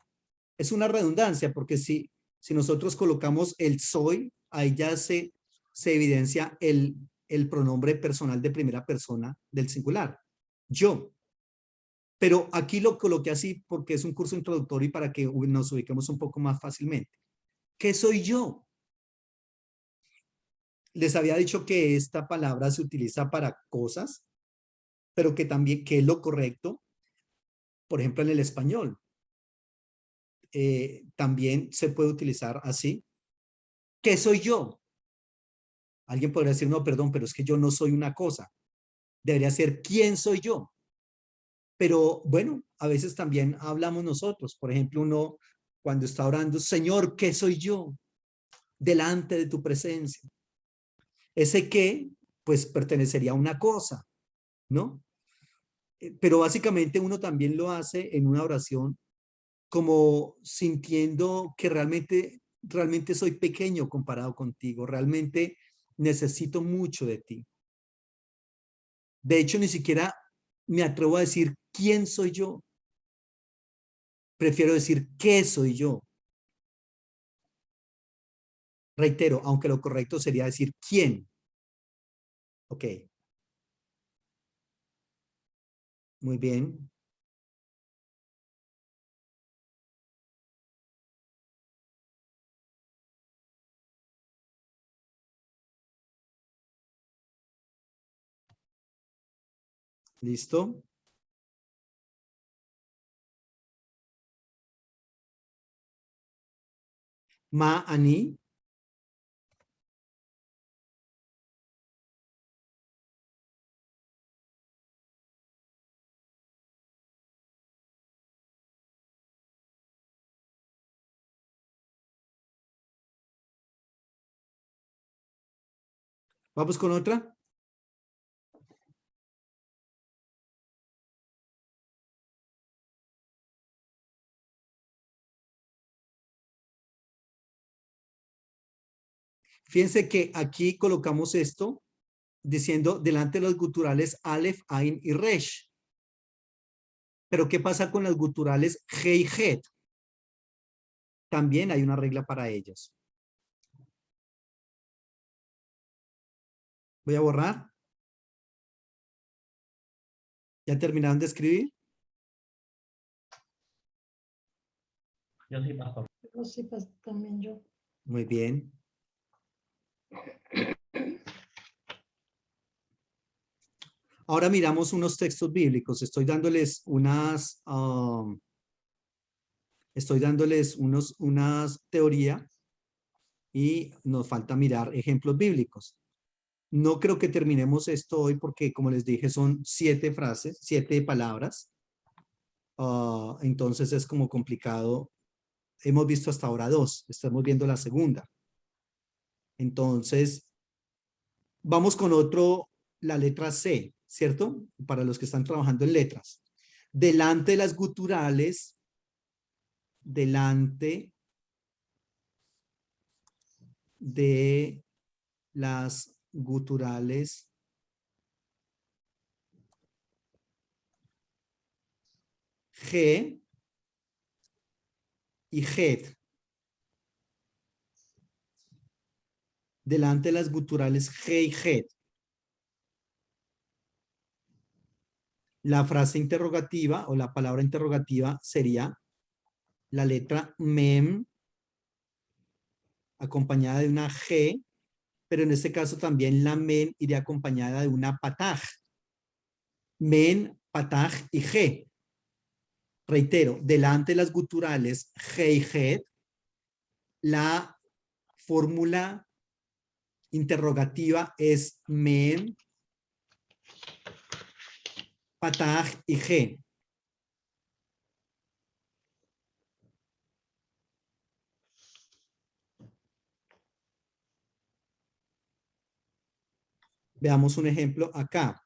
Es una redundancia porque si nosotros colocamos el soy, ahí ya se evidencia el pronombre personal de primera persona del singular. Yo. Pero aquí lo coloqué así porque es un curso introductorio y para que nos ubiquemos un poco más fácilmente. ¿Qué soy yo? Les había dicho que esta palabra se utiliza para cosas, pero que también, que es lo correcto, por ejemplo, en el español. También se puede utilizar así. ¿Qué soy yo? Alguien podría decir, no, perdón, pero es que yo no soy una cosa. Debería ser, ¿quién soy yo? Pero bueno, a veces también hablamos nosotros. Por ejemplo, uno cuando está orando, Señor, ¿qué soy yo? Delante de tu presencia. Ese qué, pues pertenecería a una cosa, ¿no? Pero básicamente uno también lo hace en una oración como sintiendo que realmente soy pequeño comparado contigo, realmente necesito mucho de ti. De hecho, ni siquiera me atrevo a decir quién soy yo. Prefiero decir qué soy yo. Reitero, aunque lo correcto sería decir quién. Ok. Muy bien. ¿Listo? Ma, ani. Vamos con otra. Fíjense que aquí colocamos esto diciendo delante de los guturales Aleph, Ain y Resh. Pero ¿qué pasa con las guturales He y Het? También hay una regla para ellas. Voy a borrar. ¿Ya terminaron de escribir? Yo sí, pastor. Yo sí, pues también yo. Muy bien. Ahora miramos unos textos bíblicos. Estoy dándoles unas teoría y nos falta mirar ejemplos bíblicos. No creo que terminemos esto hoy porque, como les dije, son 7 frases, 7 palabras. Entonces es como complicado. Hemos visto hasta ahora 2. Estamos viendo la segunda. Entonces, vamos con otro, la letra C, ¿cierto? Para los que están trabajando en letras. Delante de las guturales, delante de las guturales G y Het. Delante de las guturales G y Het. La frase interrogativa o la palabra interrogativa sería la letra mem acompañada de una G, pero en este caso también la men iría acompañada de una pataj. Men, pataj y G. Reitero, delante de las guturales G y Het, la fórmula interrogativa es men, pataj y G. Veamos un ejemplo acá.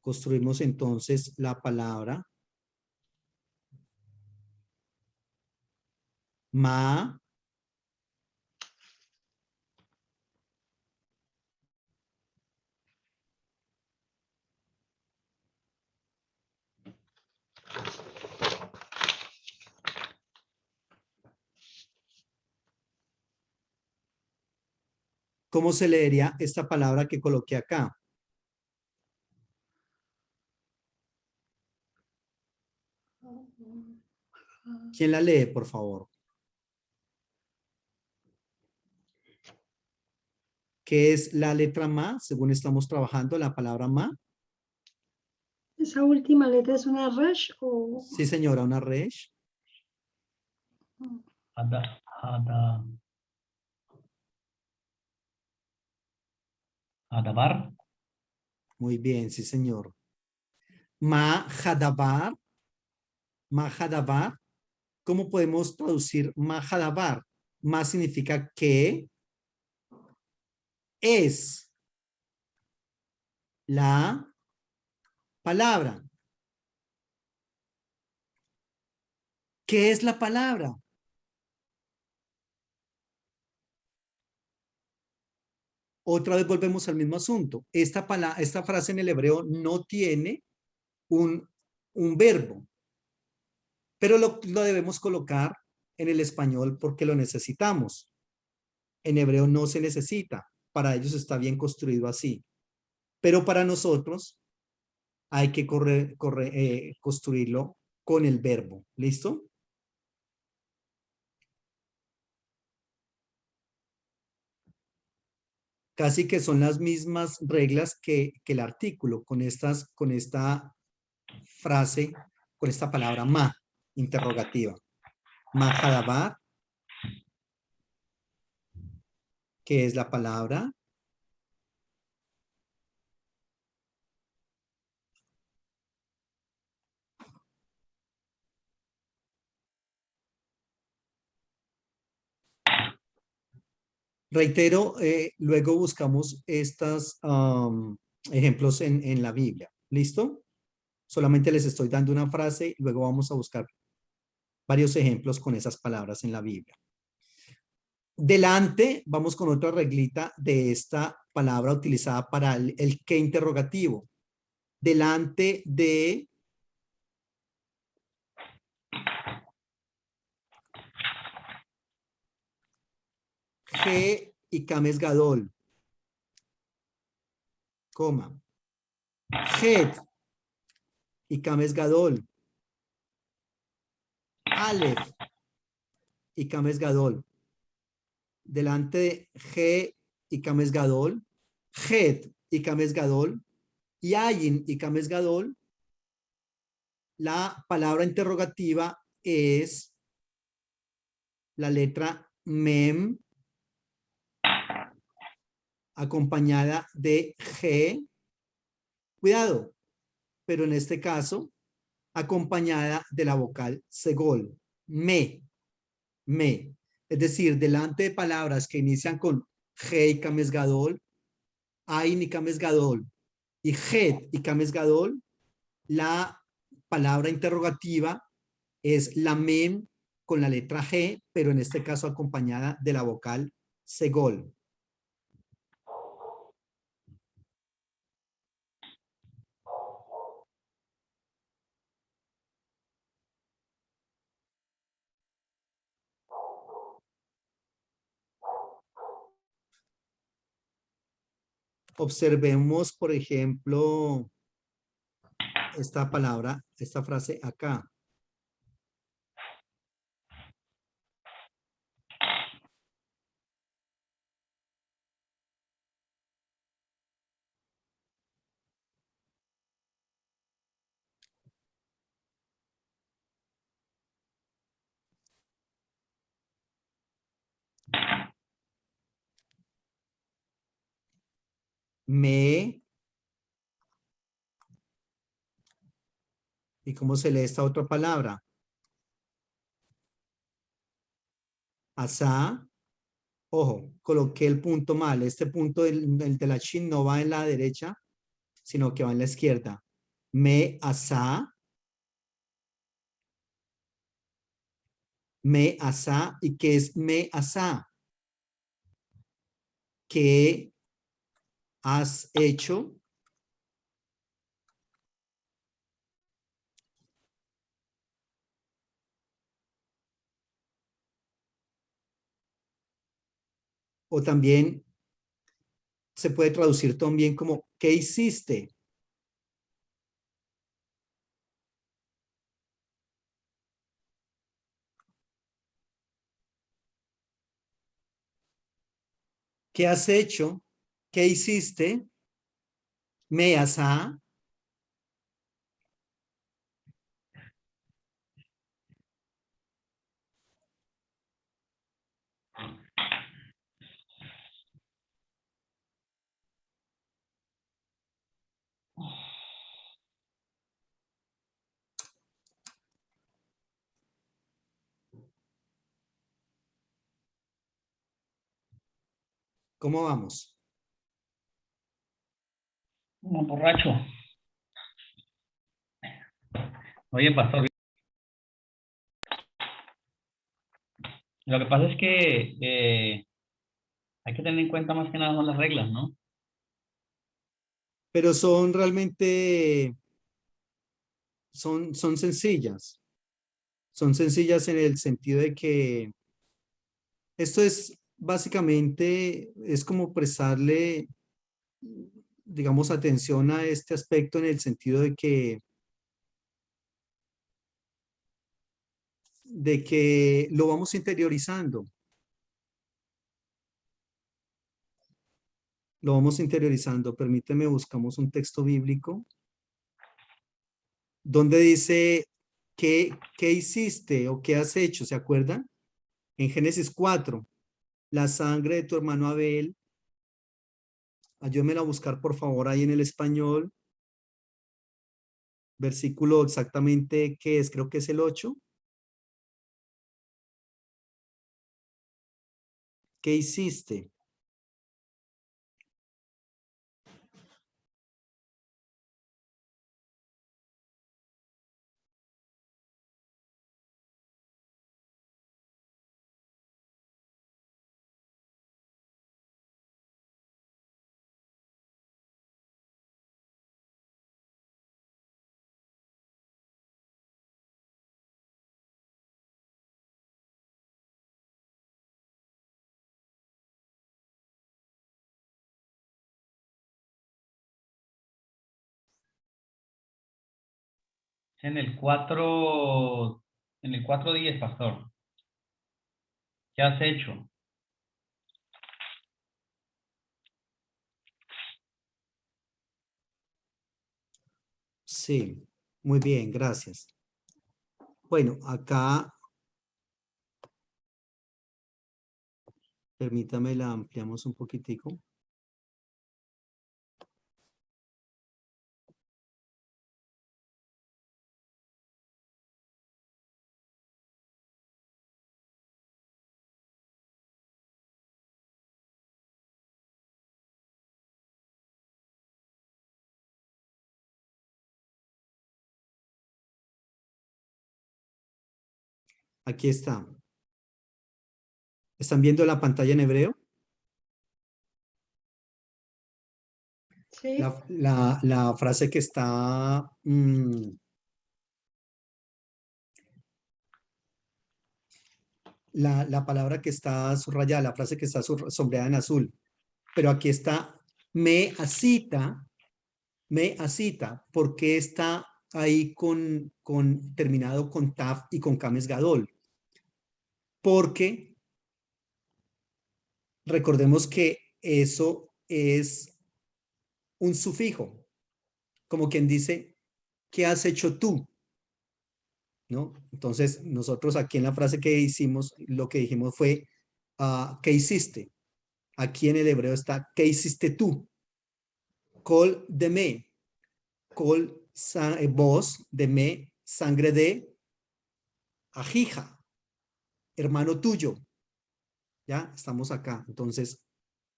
Construimos entonces la palabra ma. ¿Cómo se leería esta palabra que coloqué acá? ¿Quién la lee, por favor? ¿Qué es la letra ma? Según estamos trabajando, la palabra ma. ¿Esa última letra es una resh o...? Sí, señora, una resh. Hada, hada, hadabar. Muy bien, sí, señor. Ma hadabar. Ma hadabar. ¿Cómo podemos traducir ma hadabar? Ma significa que es la palabra. ¿Qué es la palabra? Otra vez volvemos al mismo asunto. Esta frase en el hebreo no tiene un verbo, pero lo debemos colocar en el español porque lo necesitamos. En hebreo no se necesita. Para ellos está bien construido así. Pero para nosotros hay que construirlo con el verbo. ¿Listo? Casi que son las mismas reglas que el artículo con esta frase, con esta palabra ma, interrogativa. Ma hadabar, que es la palabra. Reitero, luego buscamos estos ejemplos en la Biblia. ¿Listo? Solamente les estoy dando una frase, luego vamos a buscar varios ejemplos con esas palabras en la Biblia. Delante, vamos con otra reglita de esta palabra utilizada para el qué interrogativo. Delante de G y Kames Gadol, coma. Het y Kames Gadol. Aleph y Kames Gadol. Delante de G y Kames Gadol, Het y Kames Gadol, y Ayin y Kames Gadol, la palabra interrogativa es la letra Mem acompañada de G, cuidado, pero en este caso acompañada de la vocal Segol, me. Es decir, delante de palabras que inician con G y Kames Gadol, Ain y Kames Gadol, y Het y Kames Gadol, la palabra interrogativa es la mem con la letra G, pero en este caso acompañada de la vocal Segol. Observemos, por ejemplo, esta palabra, esta frase acá. Me ¿Y cómo se lee esta otra palabra? Asá. Ojo, coloqué el punto mal. Este punto del de la shin no va en la derecha, sino que va en la izquierda. Me asá. Me asá. ¿Y qué es me asá? ¿Qué has hecho? O también se puede traducir también como ¿qué hiciste? ¿Qué has hecho? ¿Qué hiciste? Me asá. ¿Cómo vamos? Como borracho. Oye, pastor, lo que pasa es que hay que tener en cuenta más que nada son las reglas, ¿no? Pero son realmente, son sencillas. Son sencillas en el sentido de que esto es básicamente, es como prestarle, digamos, atención a este aspecto en el sentido de que lo vamos interiorizando. Lo vamos interiorizando. Permíteme, buscamos un texto bíblico donde dice, ¿qué hiciste o qué has hecho? ¿Se acuerdan? En Génesis 4, la sangre de tu hermano Abel. Ayúdame a buscar, por favor, ahí en el español. Versículo exactamente, ¿qué es? Creo que es el 8. ¿Qué hiciste? En el 4:10, pastor. ¿Qué has hecho? Sí, muy bien, gracias. Bueno, acá, permítame, la ampliamos un poquitico. Aquí está. ¿Están viendo la pantalla en hebreo? Sí, La frase que está, la palabra que está subrayada, la frase que está sombreada en azul. Pero aquí está, me asita, ¿por qué está ahí terminado con taf y con kames gadol? Porque recordemos que eso es un sufijo, como quien dice, ¿qué has hecho tú? ¿No? Entonces, nosotros aquí en la frase que hicimos, lo que dijimos fue, ¿qué hiciste? Aquí en el hebreo está, ¿qué hiciste tú? Kol de me, kol vos de me, sangre de Ajija, hermano tuyo. Ya, estamos acá. Entonces,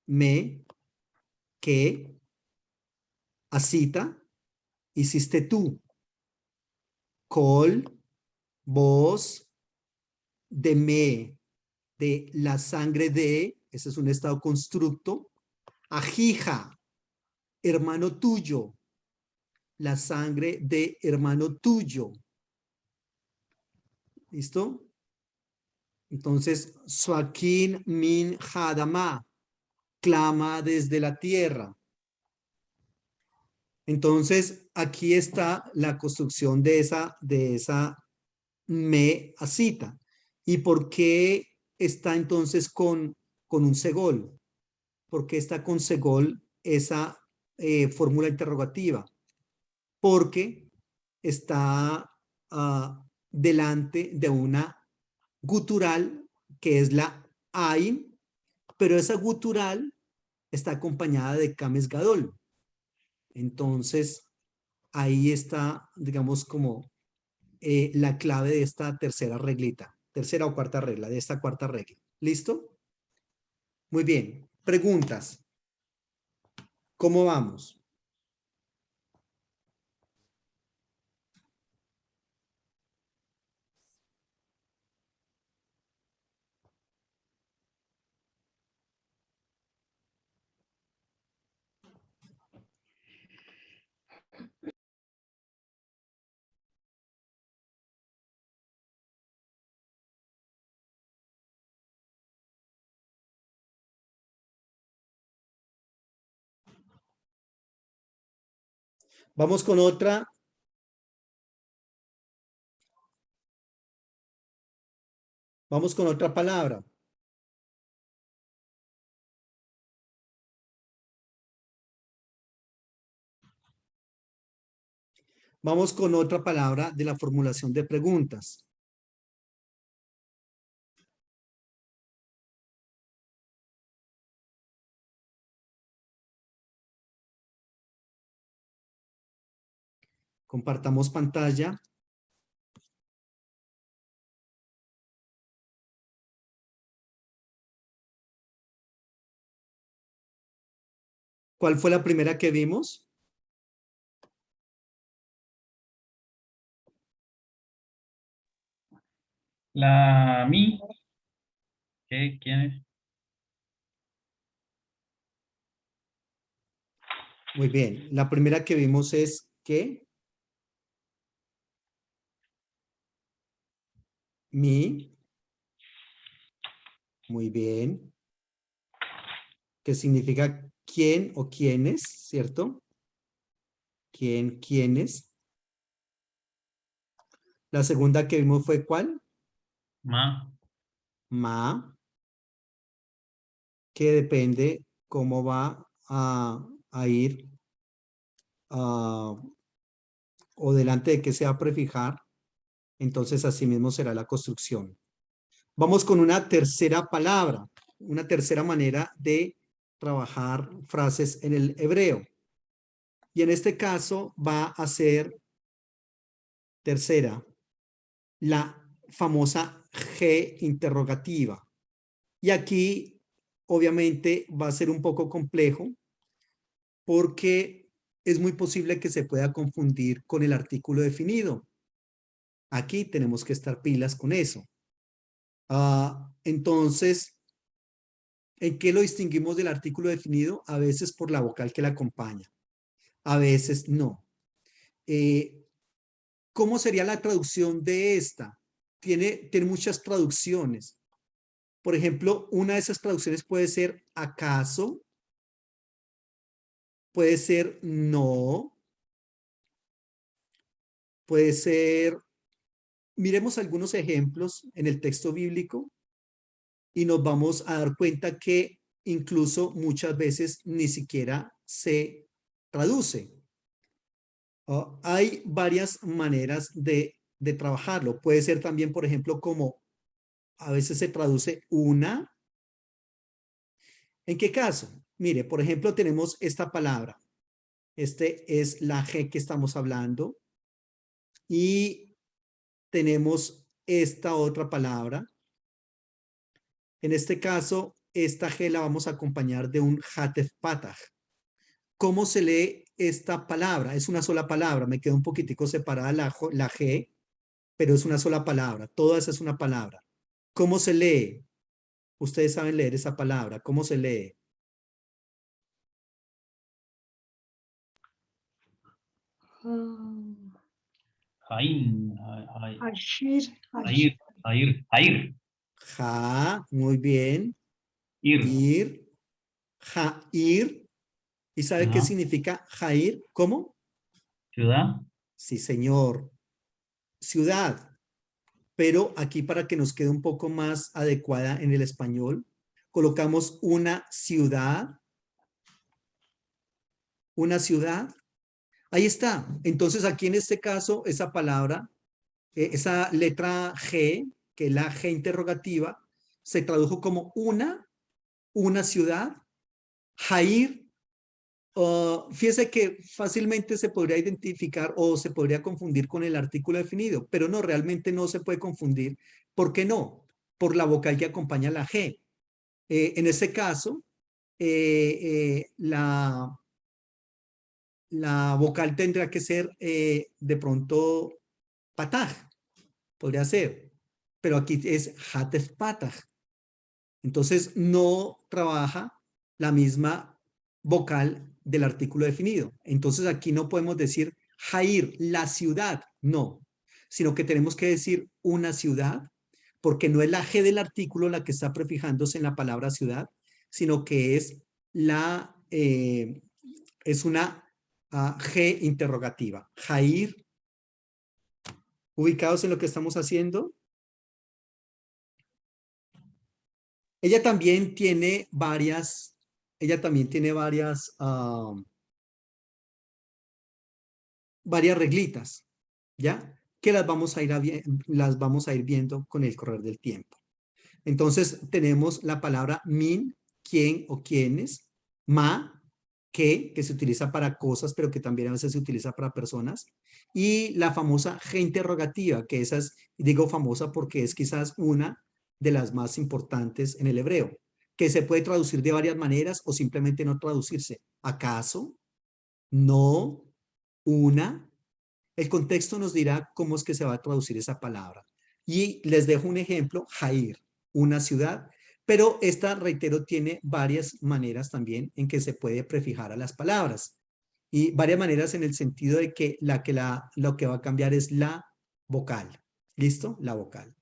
me, que, asita, hiciste tú. Col, vos, de me, de la sangre de, ese es un estado constructo. Ajija, hermano tuyo, la sangre de hermano tuyo. ¿Listo? Entonces, Suakin min hadama, clama desde la tierra. Entonces, aquí está la construcción de esa me asita. ¿Y por qué está entonces con un segol? ¿Por qué está con segol esa fórmula interrogativa? Porque está delante de una gutural que es la ain, pero esa gutural está acompañada de kames gadol. Entonces, ahí está, digamos, como la clave de esta tercera reglita, tercera o cuarta regla, de esta cuarta regla. ¿Listo? Muy bien. Preguntas. ¿Cómo vamos? Vamos con otra. Vamos con otra palabra. Vamos con otra palabra de la formulación de preguntas. Compartamos pantalla. ¿Cuál fue la primera que vimos? La mi, ¿quién es? Muy bien. La primera que vimos es ¿qué? Mi. Muy bien. Que significa quién o quiénes, ¿cierto? ¿Quién, quiénes? La segunda que vimos fue ¿cuál? Ma. Ma. Que depende cómo va a ir o delante de que se va a prefijar. Entonces así mismo será la construcción. Vamos con una tercera palabra, una tercera manera de trabajar frases en el hebreo. Y en este caso va a ser tercera, la famosa G interrogativa. Y aquí obviamente va a ser un poco complejo porque es muy posible que se pueda confundir con el artículo definido. Aquí tenemos que estar pilas con eso. Entonces, ¿en qué lo distinguimos del artículo definido? A veces por la vocal que la acompaña, a veces no. ¿Cómo sería la traducción de esta? Tiene muchas traducciones. Por ejemplo, una de esas traducciones puede ser ¿acaso? Puede ser no. Puede ser, miremos algunos ejemplos en el texto bíblico y nos vamos a dar cuenta que incluso muchas veces ni siquiera se traduce. Hay varias maneras de trabajarlo. Puede ser también, por ejemplo, como a veces se traduce una. ¿En qué caso? Mire, por ejemplo, tenemos esta palabra. Este es la G que estamos hablando. Y tenemos esta otra palabra. En este caso, esta G la vamos a acompañar de un hatef patah. ¿Cómo se lee esta palabra? Es una sola palabra. Me quedó un poquitico separada la G, pero es una sola palabra. Toda esa es una palabra. ¿Cómo se lee? Ustedes saben leer esa palabra. ¿Cómo se lee? Jain, Ashir, Jair, Jair, Jair, Ja, muy bien. Ir. Ir. Jair. ¿Y sabe qué Ajá. significa Jair? ¿Cómo? Ciudad. Sí, señor. Ciudad. Pero aquí para que nos quede un poco más adecuada en el español, colocamos una ciudad. Una ciudad. Ahí está. Entonces aquí en este caso, esa palabra, esa letra G, que es la G interrogativa, se tradujo como una ciudad. Jair. Fíjese que fácilmente se podría identificar o se podría confundir con el artículo definido, pero no, realmente no se puede confundir. ¿Por qué no? Por la vocal que acompaña la G. En ese caso, la vocal tendrá que ser de pronto pataj, podría ser, pero aquí es hatef pataj. Entonces no trabaja la misma vocal del artículo definido. Entonces aquí no podemos decir Jair, la ciudad, no, sino que tenemos que decir una ciudad, porque no es la G del artículo la que está prefijándose en la palabra ciudad, sino que es es una G interrogativa. Jair, ubicados en lo que estamos haciendo. Ella también tiene varias, varias reglitas, ¿ya? Que las vamos a ir viendo con el correr del tiempo. Entonces tenemos la palabra min, quién o quiénes, ma, que se utiliza para cosas, pero que también a veces se utiliza para personas, y la famosa G interrogativa, que esa es, digo famosa porque es quizás una de las más importantes en el hebreo, que se puede traducir de varias maneras o simplemente no traducirse. ¿Acaso? ¿No? ¿Una? El contexto nos dirá cómo es que se va a traducir esa palabra. Y les dejo un ejemplo, Jair, una ciudad, pero esta, reitero, tiene varias maneras también en que se puede prefijar a las palabras. Y varias maneras en el sentido de que lo que va a cambiar es la vocal. ¿Listo? La vocal.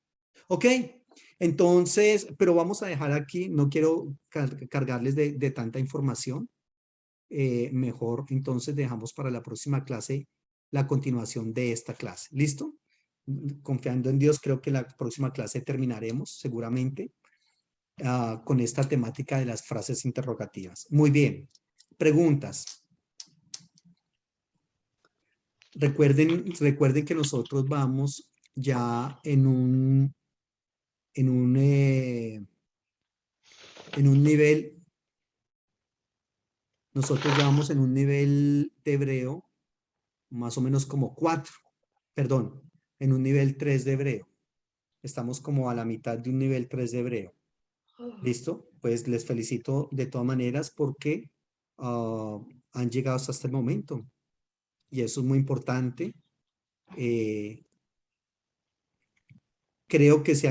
Ok, entonces, pero vamos a dejar aquí, no quiero cargarles de tanta información. Mejor entonces dejamos para la próxima clase la continuación de esta clase. ¿Listo? Confiando en Dios, creo que la próxima clase terminaremos seguramente con esta temática de las frases interrogativas. Muy bien. Preguntas. Recuerden que nosotros vamos ya en un nivel, nosotros ya vamos en un nivel de hebreo más o menos como 4, perdón, en un nivel 3 de hebreo. Estamos como a la mitad de un nivel 3 de hebreo. ¿Listo? Pues les felicito de todas maneras porque han llegado hasta este momento. Y eso es muy importante. Creo que se han